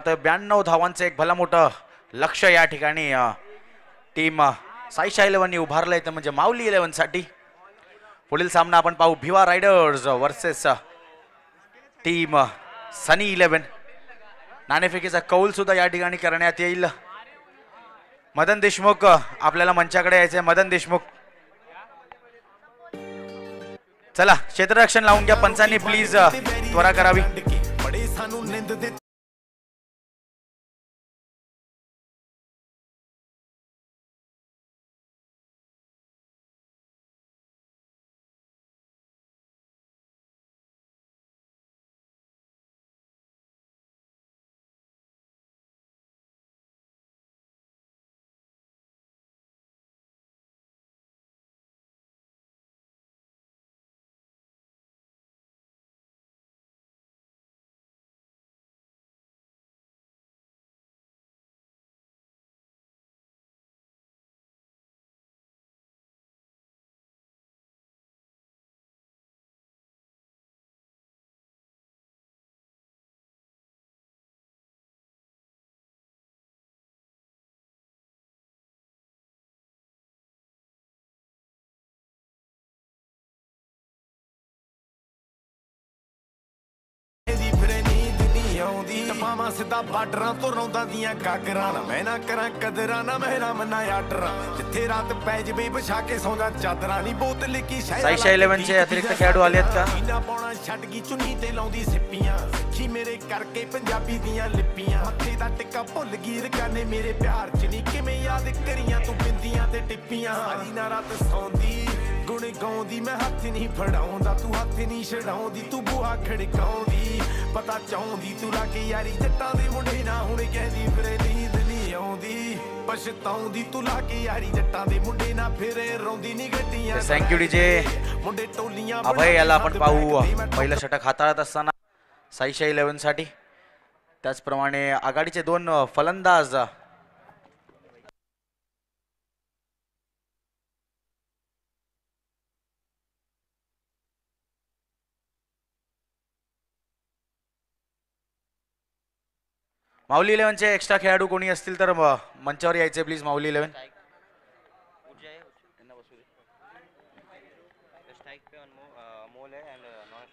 तर 92 धावांचं एक भला मोठं लक्ष या ठिकाणी टीम साईशा 11 उभारलंय तर म्हणजे माऊली 11 साठी. पुढील सामना आपण पाहू भिवा रायडर्स वर्सेस टीम सनी 11. नाणेफेकीचा कौल सुद्धा या ठिकाणी करण्यात येईल. मदन देशमुख आपल्याला मंचाकडे यायचे. मदन देशमुख चला क्षेत्ररक्षण लावून घ्या. पंचांनी प्लीज त्वरा करावी. ਪਾਵਾਂ ਸਿੱਧਾ ਬਾਰਡਰਾਂ ਤੋਂ ਰੌਂਦਾਂ ਦੀਆਂ ਗਾਗਰਾਂ ਨਾ ਮੈਂ ਨਾ ਕਰਾਂ ਕਦਰਾਂ ਨਾ ਮਹਿਰਾ ਮੰਨਾ ਆਰਡਰਾਂ ਜਿੱਥੇ ਰਾਤ ਪੈ ਜਵੇ ਵਿਛਾ ਕੇ ਸੌਂਦਾ ਚਾਦਰਾਂ ਨਹੀਂ ਬੋਤਲ ਕੀ साईशा 11 चे अतिरिक्त खेळाडू आले आहेत का? ਨਾ ਪਾਉਣਾ ਛੱਡ ਗਈ ਚੁੰਨੀ ਤੇ ਲਾਉਂਦੀ ਸਿੱਪੀਆਂ ਸਿੱਖੀ ਮੇਰੇ ਕਰਕੇ ਪੰਜਾਬੀ ਦੀਆਂ ਲਿਪੀਆਂ ਮੱਥੇ ਦਾ ਟਿੱਕਾ ਭੁੱਲ ਗਈ ਰਕਾਨੇ ਮੇਰੇ ਪਿਆਰ ਚ ਨਹੀਂ ਕਿਵੇਂ ਯਾਦ ਕਰੀਆਂ ਤੂੰ ਬਿੰਦੀਆਂ ਤੇ ਟਿੱਪੀਆਂ ਸਾਰੀ ਨਾ ਰਾਤ ਸੌਂਦੀ ਗੁਣ ਗਾਉਂਦੀ ਮੈਂ ਹੱਥ ਨਹੀਂ ਫੜਾਉਂਦਾ ਤੂੰ ਹੱਥ ਨਹੀਂ ਛਡਾਉਂਦੀ ਤੂੰ ਬੂਹਾ ਖੜਕਾਉਂਦੀ ਪਤਾ ਚਾਹੁੰਦੀ ਤੂੰ ਲਾ ਕੇ ਯਾਰੀ ਜੱਟਾਂ ਦੇ ਮੁੰਡੇ ਨਾ ਹੁਣ ਕਹਿੰਦੀ ਫਿਰੇ ਨੀਂਦ ਨਹੀਂ ਆਉਂਦੀ ਪਛਤਾਉਂਦੀ ਤੂੰ ਲਾ ਕੇ ਯਾਰੀ ਜੱਟਾਂ ਦੇ मुंडे ना फिरे रौंदी नी गड्डियां थँक्यू डीजे मुंडे टोलियां अभय याला आपण पाहू पहिलं षटक हाताळत असताना साईशा 11 साठी त्याचप्रमाणे आघाडीचे दोन फलंदाज माऊली 11 चे एक्स्ट्रा खेळाडू कोणी असतील तर मंचावर यायचे प्लीज माऊली 11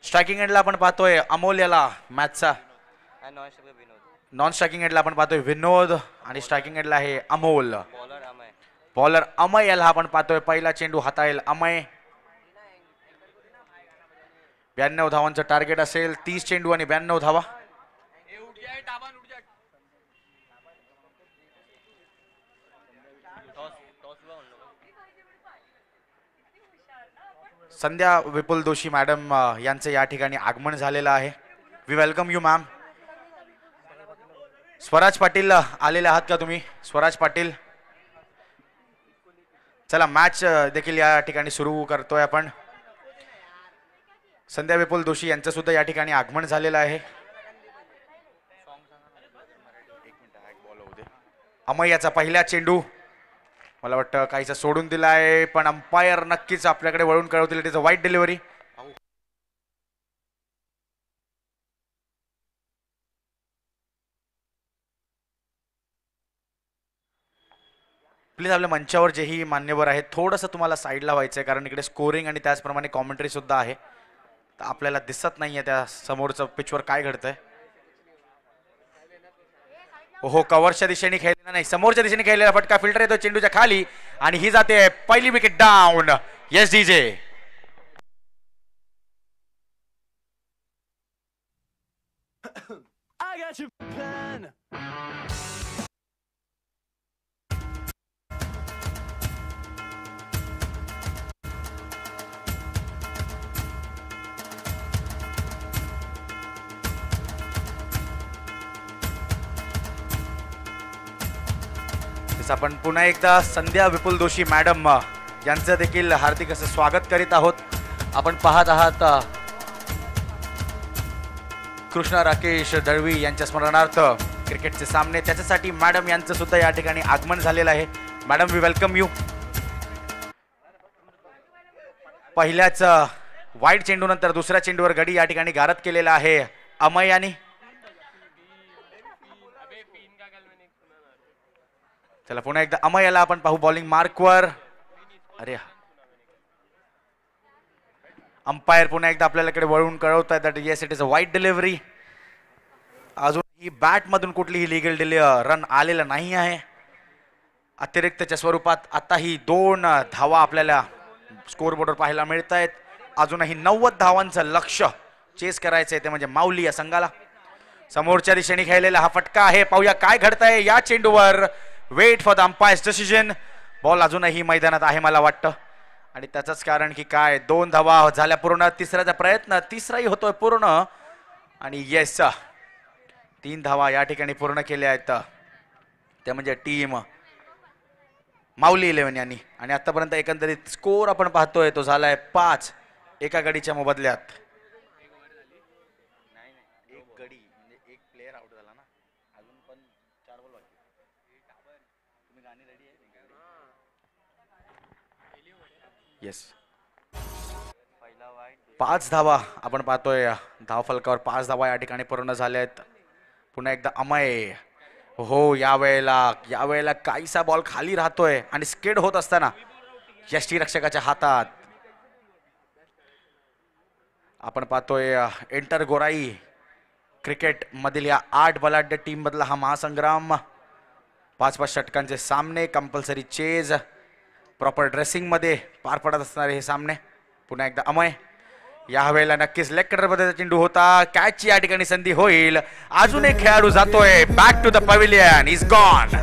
स्ट्रायकिंग एंडला आपण पाहतोय अमोल याला मॅचचा नॉन स्ट्रायकिंग एंडला आपण पाहतोय विनोद आणि स्ट्रायकिंग एंडला आहे अमोल बॉलर अमय याला आपण पाहतोय पहिला चेंडू हाताळेल अमय 92 धावांचं टार्गेट असेल 30 चेंडू आणि 92 धावा संध्या विपुल दोशी मॅडम यांचे या ठिकाणी आगमन झालेलं आहे we welcome you ma'am Swaraj Patil आलेले आहात का तुम्ही स्वराज पाटील चला मॅच देखील या ठिकाणी सुरू करतोय आपण संध्या विपुल दोशी यांचं सुद्धा या ठिकाणी आगमन झालेलं आहे अमय याचा पहिला चेंडू मला वाटतं काहीसा सोडून दिला आहे पण अंपायर नक्कीच आपल्याकडे वळून कळवतील इट इज अ वाईट डिलिव्हरी प्लीज आपल्या मंचावर जेही मान्यवर आहेत थोडंसं तुम्हाला साईडला व्हायचं आहे कारण इकडे स्कोरिंग आणि त्याचप्रमाणे कॉमेंट्री सुद्धा आहे तर आपल्याला दिसत नाहीये त्या समोरचं पिचवर काय घडतंय ओहो कव्हरच्या दिशेने खेळलेला नाही समोरच्या दिशेने खेळलेला फटका फिल्टर येतो चेंडूच्या खाली आणि ही जाते पहिली wicket down yes DJ I got your plan. आपण पुन्हा एकदा संध्या विपुल दोशी मॅडम यांचं देखील हार्दिक असं स्वागत करीत आहोत आपण पाहत आहात कृष्णा राकेश दळवी यांच्या स्मरणार्थ क्रिकेटचे सामने त्याच्यासाठी मॅडम यांचं सुद्धा या ठिकाणी आगमन झालेलं आहे मॅडम वी वेलकम यू पहिल्याच वाईट चेंडू नंतर दुसऱ्या चेंडूवर गडी या ठिकाणी गारद केलेला आहे अमय यांनी चला पुन्हा एकदा अमय याला आपण पाहू बॉलिंग मार्कवर अरे अंपायर पुन्हा एकदा आपल्याकडे वळून कळवतात दॅट येस इट इज अ वाईट डिलिव्हरी अजून ही बॅट मधून कुठलीही लिगल रन आलेला नाही आहे अतिरिक्तच्या स्वरूपात आताही 2 धावा आपल्याला स्कोरबोर्डवर पाहायला मिळत आहेत अजूनही 90 धावांचं लक्ष्य चेस करायचंय ते म्हणजे माऊली या संघाला समोरच्या दिशेने खेळलेला हा फटका आहे पाहूया काय घडतंय या चेंडूवर wait for the umpire's decision ball अजूनही मैदानात आहे मला वाटतं आणि त्याचंच कारण की काय 2 धावा झाल्या पूर्ण तिसऱ्याचा प्रयत्न तिसराही होतोय पूर्ण आणि येस 3 धावा या ठिकाणी पूर्ण केल्या आहेत ते म्हणजे टीम माऊली 11 यांनी आणि आतापर्यंत एकंदरीत स्कोर आपण पाहतोय तो झालाय 5 एका गडीच्या मोबदल्यात एक गडी म्हणजे एक प्लेयर आउट झाला ना अजून पण 4 बॉल बाकी तुम्ही गाणी रेडी आहे येस 5 धावा आपण पाहतोय धाव फलकावर 5 धावा या ठिकाणी पूर्ण झाल्या आहेत पुन्हा एकदा अमय हो यावेळेला काहीसा बॉल खाली राहतोय आणि स्किड होत असताना यष्टीरक्षकाच्या हातात आपण पाहतोय एंटर गोराई क्रिकेट मधील या 8 बलाढ्य टीम मधला हा महासंग्राम, 5-5 षटकांचे सामने, कंपल्सरी चेज, प्रॉपर ड्रेसिंग मध्ये पार पडत असणारे हे सामने. पुन्हा एकदा अमय, या वेळेला नक्कीच लेग कटर मध्ये चेंडू होता, कॅचची या ठिकाणी संधी होईल. अजून एक खेळाडू जातोय back to the pavilion, is gone.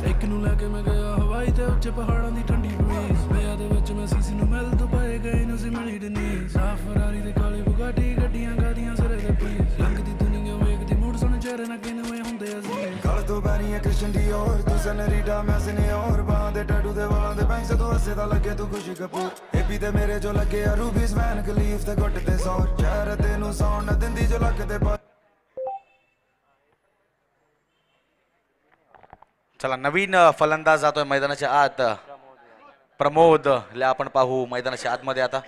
ਇੱਕ ਨੂੰ ਲੈ ਕੇ ਮੈਂ ਗਿਆ ਹਵਾਈ ਤੇ ਉੱਚੇ ਪਹਾੜਾਂ ਦੀ ਠੰਡੀ ਬਰੀਜ਼, ਵਿਆਹ ਦੇ ਵਿੱਚ ਮੈਂ ਸੀਸੀ ਨੂੰ ਮਿਲ ਤੋਂ ਪਏ ਗਏ ਨੂੰ ਸੀ ਮਿਲੀ ਡਨੀ, ਸਾਫ ਫਰਾਰੀ ਤੇ ਕਾਲੀ ਬੁਗਾਟੀ ਗੱਡੀਆਂ ਗਾਦੀਆਂ ਸਿਰੇ ਦੇ ਪਲੀਜ਼, ਲੰਘਦੀ ਦੁਨੀਆ ਵੇਖਦੀ ਮੂਡ ਸੁਣ ਚਿਹਰੇ ਨਾ ਕਿਵੇਂ ਹੁੰਦੇ ਅਸੀਂ, ਗਲ ਤੋਂ ਬੈਰੀਆਂ ਕ੍ਰਿਸ਼ਨ ਦੀ ਔਰ ਤੂੰ ਸਨਰੀਟਾ ਮੈਂ ਸਨੇ ਔਰ ਬਾਹਾਂ ਦੇ ਟੈਟੂ ਦੇ ਵਾਲਾਂ ਦੇ ਬੈਂਕ ਤੋਂ ਹੱਸੇ ਦਾ ਲੱਗੇ ਤੂੰ ਖੁਸ਼ੀ ਕਪੂਰ, ਏਪੀ ਤੇ ਮੇਰੇ ਜੋ ਲੱਗੇ ਆ ਰੂਬੀਸ ਵੈਨ ਖਲੀਫ ਤੇ ਗੁੱਟ ਤੇ ਸੌਰ, ਚਿਹਰੇ ਤੈਨੂੰ ਸੌਣ ਨਾ ਦਿੰਦੀ ਜੋ ਲੱਕ ਤੇ चला नवीन फलंदाज जातोय मैदानाच्या आत, प्रमोद ला आपण पाहू मैदानाच्या आतमध्ये. आता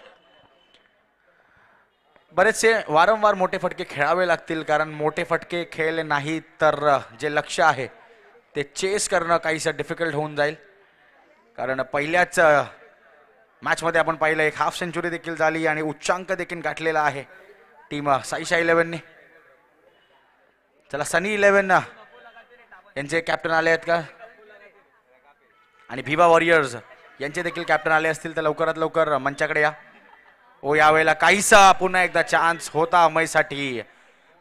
बरेचसे वारंवार मोठे फटके खेळावे लागतील, कारण मोठे फटके खेळले नाही तर जे लक्ष्य आहे ते चेस करणं काहीसं डिफिकल्ट होऊन जाईल. कारण पहिल्याच मॅच मध्ये आपण पाहिलं एक हाफ सेंचुरी देखील झाली आणि उच्चांक देखील गाठलेला आहे टीम साईशा 11ने. चला सनी 11 यांचे कॅप्टन आले आहेत का, आणि भिवा वॉरियर्स यांचे देखील कॅप्टन आले असतील तर लवकरात लवकर मंचाकडे या. ओ यावेळेला काहीसा पुन्हा एकदा चान्स होता अमयसाठी,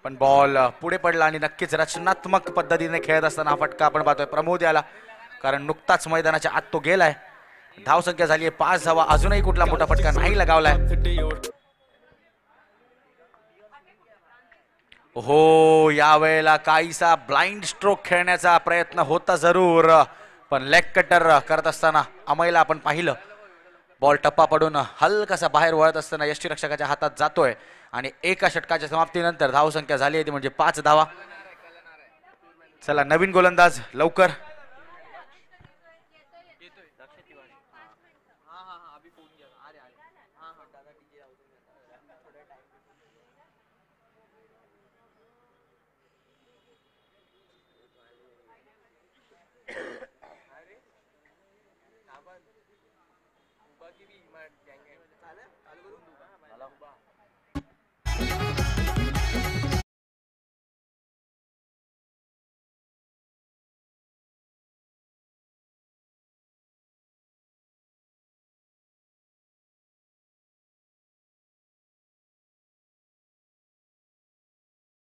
पण बॉल पुढे पडला आणि नक्कीच रचनात्मक पद्धतीने खेळत असताना हा फटका आपण पाहतोय प्रमोद याला, कारण नुकताच मैदानाच्या आत तो गेलाय. धाव संख्या झाली आहे 5 धावा, अजूनही कुठला मोठा फटका नाही लगावलाय. हो यावेळेला काहीसा ब्लाइंड स्ट्रोक खेळण्याचा प्रयत्न होता जरूर, पण लेग कटर करत असताना अमयला आपण पाहिलं बॉल टप्पा पडून हलकासा बाहेर वळत असताना यष्टीरक्षकाच्या हातात जातोय, आणि एका षटकाच्या समाप्तीनंतर धाव संख्या झाली आहे म्हणजे 5 धावा. चला नवीन गोलंदाज लवकर.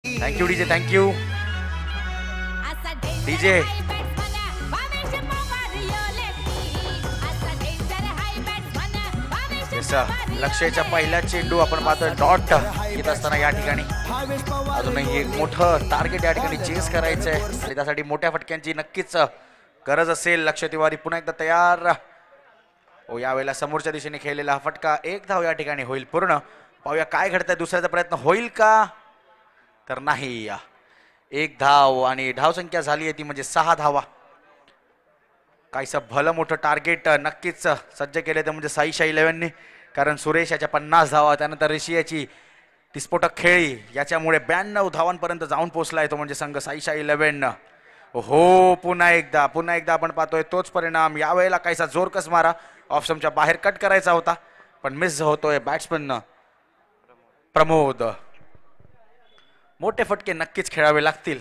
Thank you DJ, thank you DJ. लक्ष्याच्या पहिल्या चेंडू आपण पाहतोय डॉट येत असताना या ठिकाणी अजूनही एक मोठं टार्गेट या ठिकाणी चेस करायचंय, आणि त्यासाठी मोठ्या फटक्यांची नक्कीच गरज असेल. लक्ष तिवारी पुन्हा एकदा तयार. ओ यावेळेला समोरच्या दिशेने खेळलेला हा फटका, 1 धाव या ठिकाणी होईल पूर्ण. पाहूया काय घडतंय, दुसऱ्याचा प्रयत्न होईल का, तर नाही. 1 धाव आणि धाव संख्या झाली आहे ती म्हणजे 6 धावा. काहीसं भलं मोठं टार्गेट नक्कीच सज्ज केले तर म्हणजे साईशा 11ने, कारण सुरेश याच्या 50 धावा, त्यानंतर ऋषी याची ती स्फोटक खेळी याच्यामुळे 92 धावांपर्यंत जाऊन पोहोचलाय तो म्हणजे संघ साईशा 11. हो पुन्हा एकदा आपण पाहतोय तोच परिणाम. यावेळेला काहीसा जोरकस मारा ऑफस्टंपच्या बाहेर कट करायचा होता, पण मिस होतोय बॅट्समन प्रमोद. मोठे फटके नक्कीच खेळावे लागतील,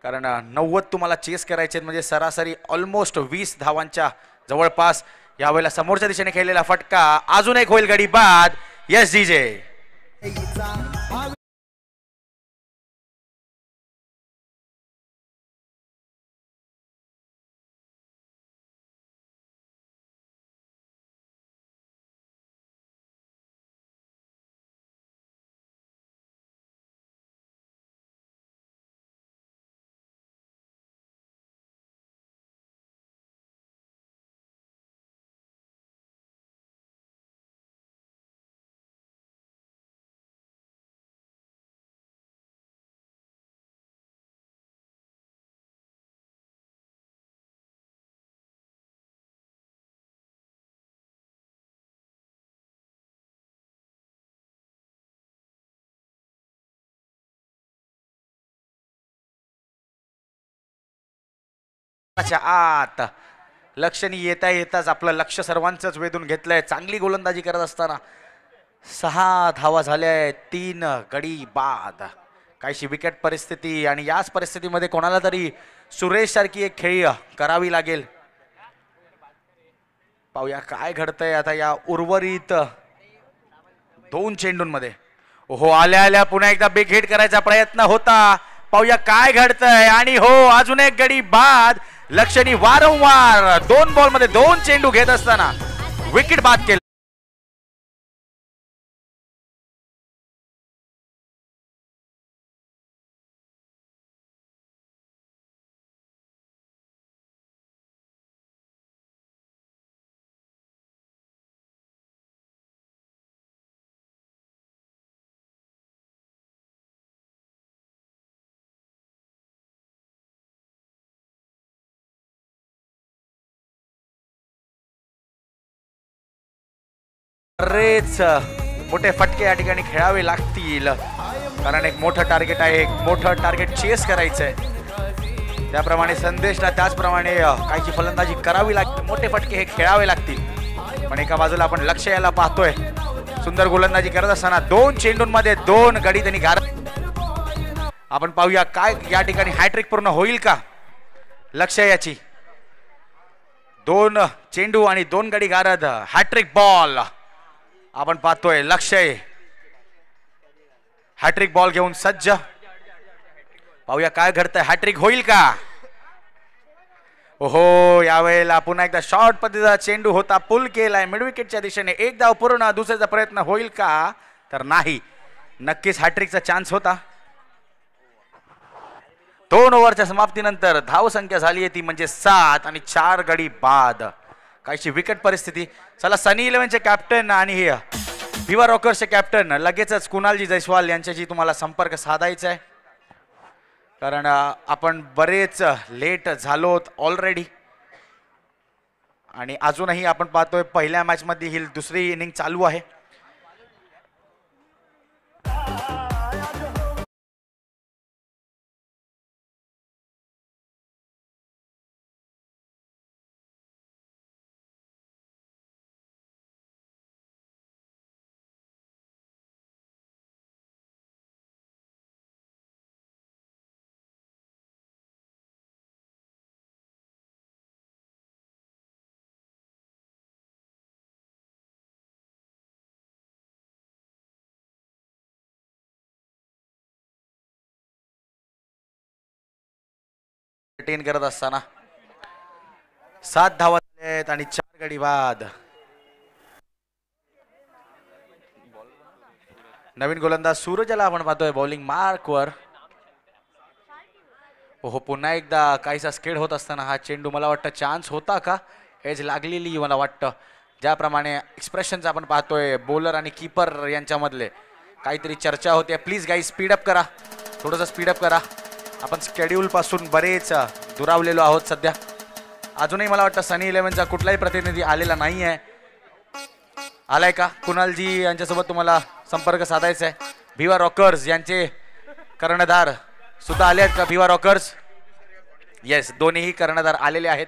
कारण 90 तुम्हाला चेस करायचे म्हणजे सरासरी ऑलमोस्ट 20 धावांच्या जवळपास. यावेळेला समोरच्या दिशेने खेळलेला फटका, अजून एक होईल गडी बाद. Yes DJ. आत लक्षणी येताच आपलं लक्ष सर्वांचंच वेधून घेतलंय. चांगली गोलंदाजी करत असताना 6 धावा झाल्या आहेत, 3 गडी बाद. काहीशी विकेट परिस्थिती आणि याच परिस्थितीमध्ये कोणाला तरी सुरेश सारखी एक खेळी करावी लागेल. पाहूया काय घडतंय आता या उर्वरित 2 चेंडूंमध्ये. हो, आल्या आल्या पुन्हा एकदा बिग हिट करायचा प्रयत्न होता. पाहूया काय घडतंय आणि हो, अजून एक गडी बाद. लक्षणी वारंवार 2 बॉलमध्ये 2 चेंडू घेत असताना विकेट बाद केले. बरेच मोठे फटके या ठिकाणी खेळावे लागतील, कारण एक मोठं टार्गेट आहे, एक मोठं टार्गेट चेस करायचं आहे. त्याप्रमाणे संदेशला त्याचप्रमाणे काहीची फलंदाजी करावी लागते. मोठे फटके हे खेळावे लागतील. पण एका बाजूला आपण लक्ष यायला पाहतोय. सुंदर गोलंदाजी करत असताना 2 चेंडूंमध्ये 2 गडी त्यांनी आपण पाहूया काय या ठिकाणी हॅट्रिक पूर्ण होईल का. लक्ष याची 2 चेंडू आणि 2 गडी गारद. हॅट्रिक बॉल आपण पाहतोय. लक्ष्य हॅट्रिक बॉल घेऊन सज्ज. पाहूया काय घडतंय. हॅट्रिक होईल का. ओहो, यावेळेला पुन्हा एकदा शॉर्ट पद्धतीचा चेंडू होता, पुल केलाय मिड विकेटच्या दिशेने. एक धाव पूर्ण. दुसऱ्याचा प्रयत्न होईल का, तर नाही. नक्कीच हॅट्रिकचा चान्स होता. 2 ओव्हरच्या समाप्तीनंतर धाव संख्या झाली आहे ती म्हणजे 7 आणि 4 गडी बाद. काहीशी विकेट परिस्थिती. चला, सनी 11चे कॅप्टन आणि भिवा रॉकर्सचे कॅप्टन लगेचच कुणालजी जयस्वाल यांच्याशी तुम्हाला संपर्क साधायचा आहे, कारण आपण बरेच लेट झालोत ऑलरेडी. आणि अजूनही आपण पाहतोय पहिल्या मॅच मध्ये ही दुसरी इनिंग चालू आहे. टेन करत असताना 7 धावा आहेत आणि 4 गडी बाद. नवीन गोलंदाज सूरजला आपण पाहतोय बॉलिंग मार्कवर. हो, पुन्हा एकदा काहीसा स्केड होत असताना हा चेंडू मला वाटतं चान्स होता का. एज लागलेली मला वाटतं. ज्याप्रमाणे एक्सप्रेशन्स आपण पाहतोय बॉलर आणि कीपर यांच्यामधले काहीतरी चर्चा होते. प्लीज गाईज स्पीडअप करा, थोडंसं स्पीडअप करा. आपण स्केड्यूल पासून बरेच दुरावलेलो आहोत सध्या. अजूनही मला वाटतं सनी 11चा कुठलाही प्रतिनिधी आलेला नाही आहे. आलाय का कुणालजी यांच्यासोबत तुम्हाला संपर्क साधायचा आहे. भिवा रॉकर्स यांचे कर्णधार सुद्धा आले आहेत का. भिवा रॉकर्स, येस, दोन्हीही कर्णधार आलेले आहेत.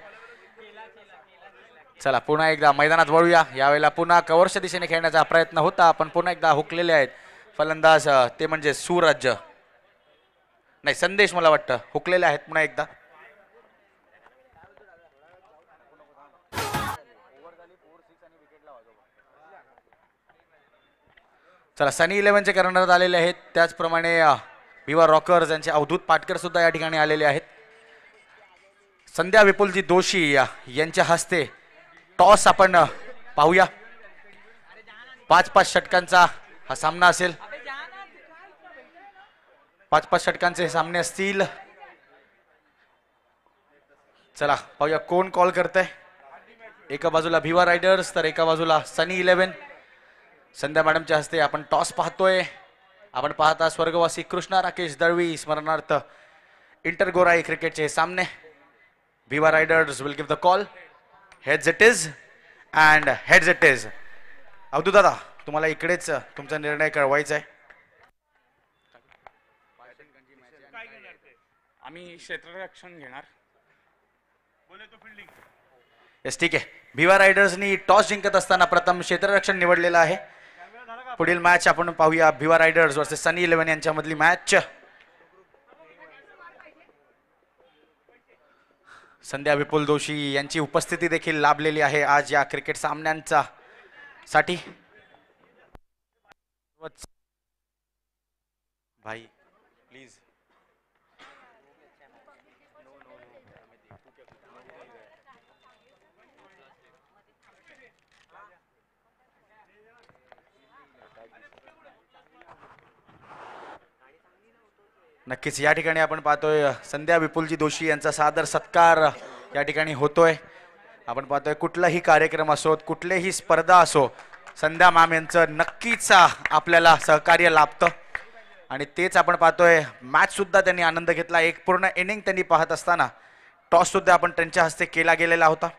चला पुन्हा एकदा मैदानात वळूया. यावेळेला पुन्हा कव्हरच्या दिशेने खेळण्याचा प्रयत्न होता, पण पुन्हा एकदा हुकलेले आहेत फलंदाज. ते म्हणजे सूरज, नाही संदेश, मला वाटतं हुकलेले आहेत पुन्हा एकदा. चला, सनी 11चे कर्णधार आलेले आहेत. त्याचप्रमाणे भिवा रॉकर्स यांचे अवधूत पाटकर सुद्धा या ठिकाणी आलेले आहेत. संध्या विपुलजी दोशी यांच्या हस्ते टॉस आपण पाहूया. 5-5 षटकांचा हा सामना असेल. 5-5 षटकांचे सामने असतील. चला पाहूया कोण कॉल करतंय. एका बाजूला भिवा रायडर्स तर एका बाजूला सनी 11. संध्या मॅडमच्या हस्ते आपण टॉस पाहतोय. आपण पाहता स्वर्गवासी कृष्णा राकेश दळवी स्मरणार्थ इंटर गोराई क्रिकेटचे हे सामने. Bhiva riders will give the call. Heads it is and heads it is. Avdhoot दादा, तुम्हाला इकडेच तुमचा निर्णय कळवायचा आहे. आम्ही क्षेत्ररक्षण घेणार. येस, ठीक आहे. भिवा रायडर्सनी टॉस जिंकत असताना प्रथम क्षेत्ररक्षण निवडलेलं आहे. पुढील मॅच आपण पाहूया भिवा रायडर्स वर्सेस सनी 11 यांच्यामधली मॅच. संध्या विपुल जोशी यांची उपस्थिती देखील लाभलेली आहे आज या क्रिकेट सामन्यांचा साठी. भाई प्लीज नक्कीच या ठिकाणी आपण पाहतोय संध्या विपुलजी जोशी यांचा सादर सत्कार या ठिकाणी होतोय. आपण पाहतोय कुठलाही कार्यक्रम असो कुठलीही स्पर्धा असो संध्या मॅम यांचं नक्कीच आपल्याला सहकार्य लाभतं आणि तेच आपण पाहतोय. मॅच सुद्धा त्यांनी आनंद घेतला. एक पूर्ण इनिंग त्यांनी पाहत असताना टॉस सुद्धा आपण त्यांच्या हस्ते केला गेलेला होता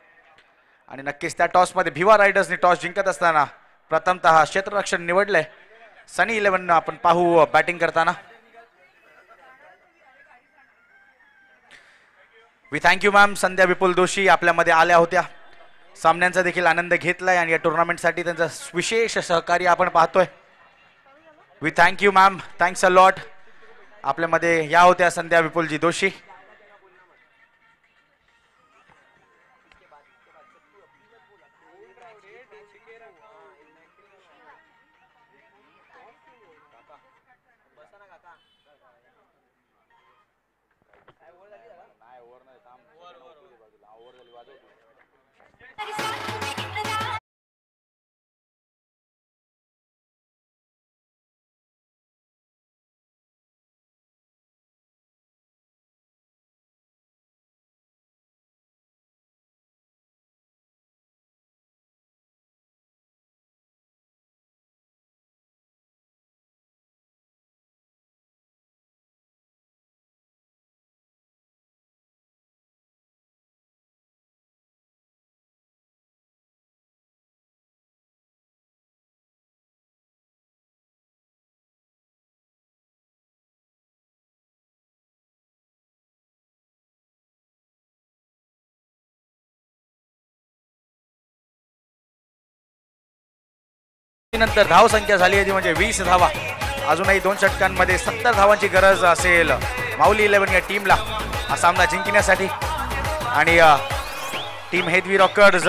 आणि नक्कीच त्या टॉसमध्ये भिवा रायडर्सने टॉस जिंकत असताना प्रथमतः क्षेत्ररक्षण निवडलंय. सनी 11 आपण पाहू बॅटिंग करताना. We thank you ma'am. Sandhya Vipul Joshi आपल्यामध्ये आल्या होत्या, सामन्यांचा देखील आनंद घेतलाय आणि या टुर्नामेंटसाठी त्यांचं विशेष सहकार्य आपण पाहतोय. We thank you ma'am, thanks a lot. आपल्यामध्ये या होत्या संध्या विपुलजी जोशी. नंतर धाव संख्या झाली आहे ती म्हणजे 20 धावा. अजूनही 2 षटकांमध्ये 70 धावांची गरज असेल माऊली 11 या टीमला हा सामना जिंकण्यासाठी. आणि टीम हेदवी रॉकर्स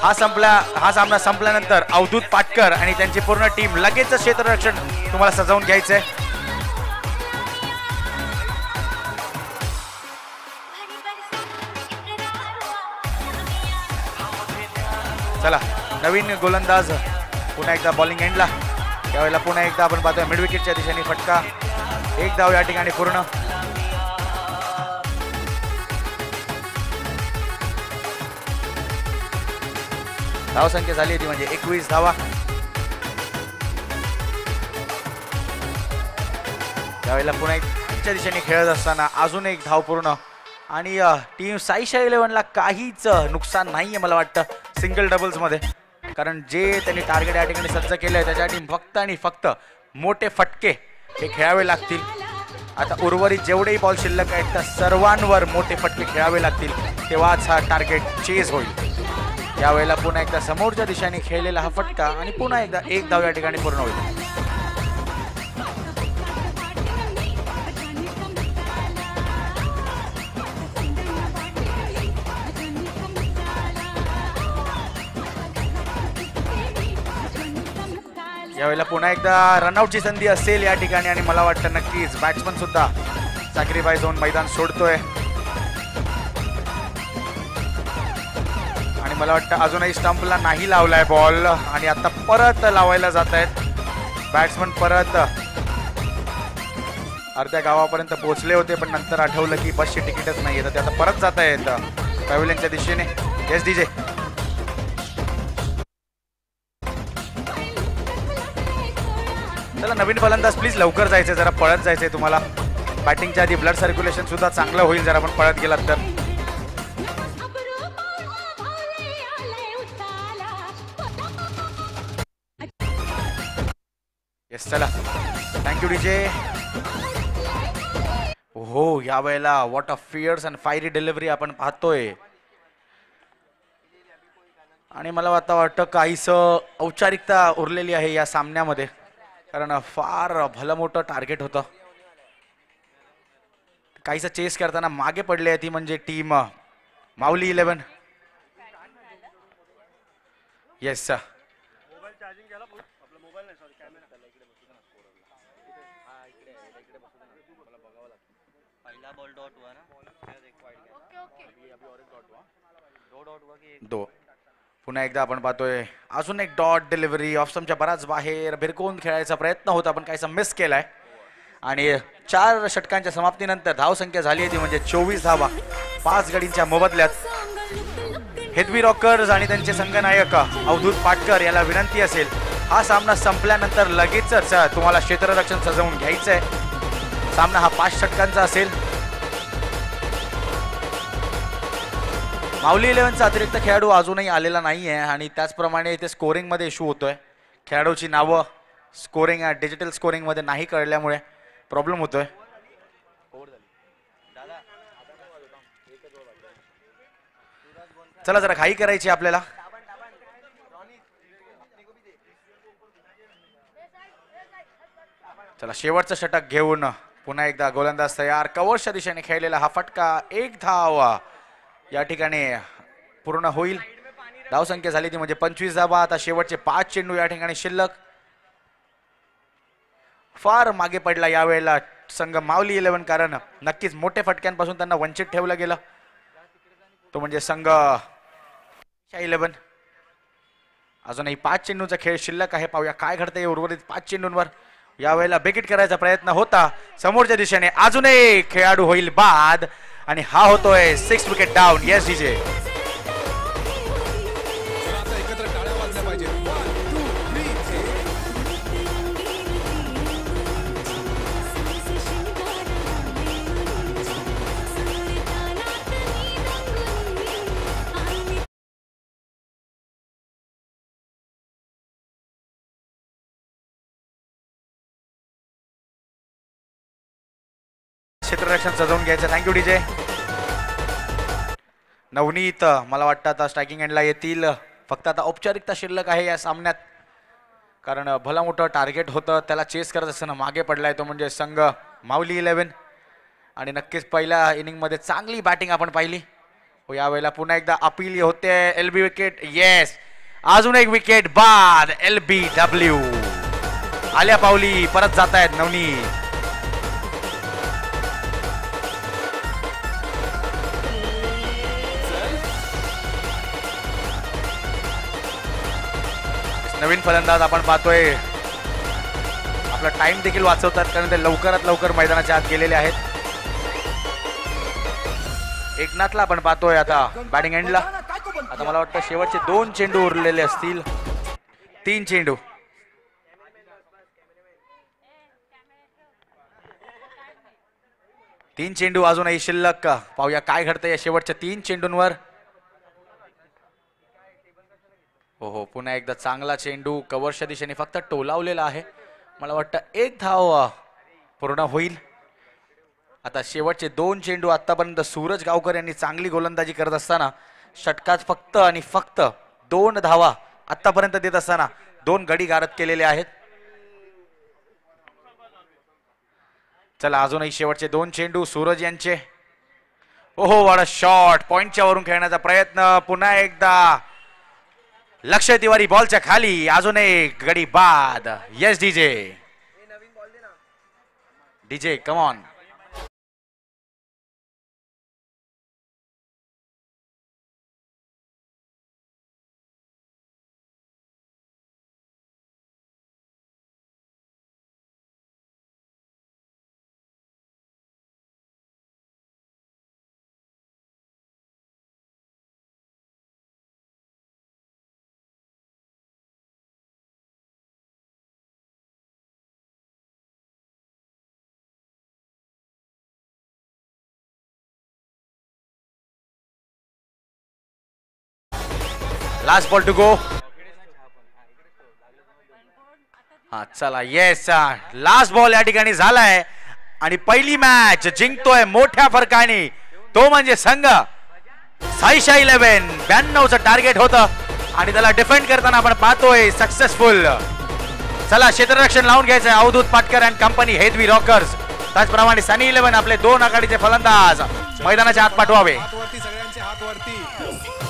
हा सामना संपल्यानंतर अवधूत पाटकर आणि त्यांची पूर्ण टीम लगेच क्षेत्ररक्षण तुम्हाला सजावून घ्यायचंय. चला नवीन गोलंदाज पुन्हा एकदा बॉलिंग एंडला. त्यावेळेला पुन्हा एकदा आपण पाहतोय मिड विकेटच्या दिशेने फटका. 1 धाव या ठिकाणी पूर्ण. धाव संख्या झाली होती म्हणजे 21 धावा. त्यावेळेला पुन्हा एकच्या दिशेने खेळत असताना अजून 1 धाव पूर्ण. आणि टीम साईशा 11ला काहीच नुकसान नाहीये मला वाटतं सिंगल डबल्स मध्ये, कारण जे त्यांनी टार्गेट या ठिकाणी सज्ज केलंय त्याच्यासाठी फक्त आणि फक्त मोठे फटके हे खेळावे लागतील. आता उर्वरित जेवढेही बॉल शिल्लक आहेत त्या सर्वांवर मोठे फटके खेळावे लागतील तेव्हाच हा टार्गेट चेज होईल. यावेळेला पुन्हा एकदा समोरच्या दिशेने खेळलेला हा फटका आणि पुन्हा एकदा 1 धाव या ठिकाणी पूर्ण होईल. यावेळेला पुन्हा एकदा रनआउटची संधी असेल या ठिकाणी आणि मला वाटतं नक्कीच बॅट्समन सुद्धा सॅक्रिफाईस होऊन मैदान सोडतोय. आणि मला वाटतं अजूनही स्टंपला नाही लावलाय बॉल आणि आता परत लावायला जात आहेत बॅट्समन. परत अर्ध्या गावापर्यंत पोहोचले होते पण नंतर आठवलं की बसची तिकीटच नाही तर ते आता परत जात आहेत पॅव्हिलियनच्या दिशेने. Yes DJ. चला नवीन फलंदाज प्लीज लवकर जायचंय, जरा पळत जायचंय तुम्हाला. बॅटिंगच्या आधी ब्लड सर्क्युलेशन सुद्धा चांगलं होईल जर आपण पळत गेलात तर. येस चला थँक्यू डीजे. हो या वेळेला what a fierce and fiery delivery आपण पाहतोय. आणि मला आता वाटतं काहीसं औपचारिकता उरलेली आहे या सामन्यामध्ये, कारण फार भलं मोठं टार्गेट होतं. काहीसं चेस करताना मागे पडले आहे ती म्हणजे टीम माऊली 11. येस दो. पुन्हा एकदा आपण पाहतोय अजून एक डॉट डिलिव्हरी ऑफस्टंपच्या बराच बाहेर भिरकवून खेळायचा प्रयत्न होता पण काहीसा मिस केलाय. आणि 4 षटकांच्या समाप्तीनंतर धावसंख्या झाली आहे ती म्हणजे 24 धावा 5 गडींच्या मोबदल्यात. हेदवी रॉकर्स आणि त्यांचे संघनायक अवधूत पाटकर याला विनंती असेल हा सामना संपल्यानंतर लगेचच तुम्हाला क्षेत्ररक्षण सजवून घ्यायचंय. सामना हा 5 षटकांचा असेल. माऊली 11चा अतिरिक्त खेळाडू अजूनही आलेला नाहीये आणि त्याचप्रमाणे इथे स्कोरिंग मध्ये इश्यू होतोय. खेळाडूची नावं स्कोरिंग डिजिटल स्कोरिंग मध्ये नाही कळल्यामुळे प्रॉब्लेम होतोय. चला जरा घाई करायची आपल्याला. चला शेवटचं षटक घेऊन पुन्हा एकदा गोलंदाज तयार. कव्हर्सच्या दिशेने खेळलेला हा फटका 1 धाव या ठिकाणी पूर्ण होईल. धावसंख्या झाली ती म्हणजे 25 धावा. आता शेवटचे 5 चेंडू या ठिकाणी शिल्लक. फार मागे पडला यावेळेला संघ माऊली 11 कारण नक्कीच मोठ्या फटक्यांपासून त्यांना वंचित ठेवलं गेलं. तो म्हणजे संघ 11. अजूनही 5 चेंडूंचा खेळ शिल्लक आहे. पाहूया काय घडतंय उर्वरित 5 चेंडूंवर. यावेळेला बेकिट करायचा प्रयत्न होता समोरच्या दिशेने. अजून एक खेळाडू होईल बाद आणि हा होतोय 6 विकेट डाऊन. येस डीजे क्षेत्ररक्षण सजवून घ्यायचं. Thank you DJ. नवनीत मला वाटतं आता स्ट्रायकिंग एंडला येतील. फक्त आता औपचारिकता शिल्लक आहे या सामन्यात कारण भला मोठं टार्गेट होतं त्याला चेस करत असताना मागे पडलाय तो म्हणजे संघ माऊली 11. आणि नक्कीच पहिल्या इनिंगमध्ये चांगली बॅटिंग आपण पाहिली. यावेळेला पुन्हा एकदा अपील होते. LB wicket. येस अजून एक विकेट बाद. LBW आल्या पावली परत जात आहेत नवनीत. नवीन फलंदाज आपण पाहतोय आपला टाइम देखील वाचवतात कारण ते लवकरात लवकर मैदानाच्या आत गेलेले आहेत. एकनाथला आपण पाहतोय आता बॅटिंग एंडला. आता मला वाटतं शेवटचे 2 चेंडू उरलेले असतील. 3 चेंडू. तीन चेंडू अजूनही शिल्लक. पाहूया काय घडतंय या शेवटच्या 3 चेंडूंवर. हो पुन्हा एकदा चांगला चेंडू कव्हरच्या दिशेने फक्त टोलावलेला आहे. मला वाटतं 1 धाव पूर्ण होईल. आता शेवटचे 2 चेंडू. आतापर्यंत सूरज गावकर यांनी चांगली गोलंदाजी करत असताना षटकात फक्त आणि फक्त 2 धावा आतापर्यंत देत असताना 2 गडी गारद केलेले आहेत. चला अजूनही शेवटचे 2 चेंडू सूरज यांचे. ओहो वाडा शॉट. पॉइंटच्या वरून खेळण्याचा प्रयत्न. पुन्हा एकदा लक्ष तिवारी बॉलच्या खाली. अजून एक गडी बाद. Yes DJ. DJ come on. Last ball to go. हा चला येस लास्ट बॉल या ठिकाणी झालाय आणि पहिली मॅच जिंकतोय मोठ्या फरकाने तो म्हणजे संघ साईशा 11. 92चं टार्गेट होतं आणि त्याला डिफेंड करताना आपण पाहतोय सक्सेसफुल. चला क्षेत्ररक्षण लावून घ्यायचंय Avadhoot Patkar and company Hedvi rockers. त्याचप्रमाणे सनी 11 आपले 2 आघाडीचे फलंदाज मैदानाच्या आत पाठवावे. हात वरती, सगळ्यांचे हात वरती.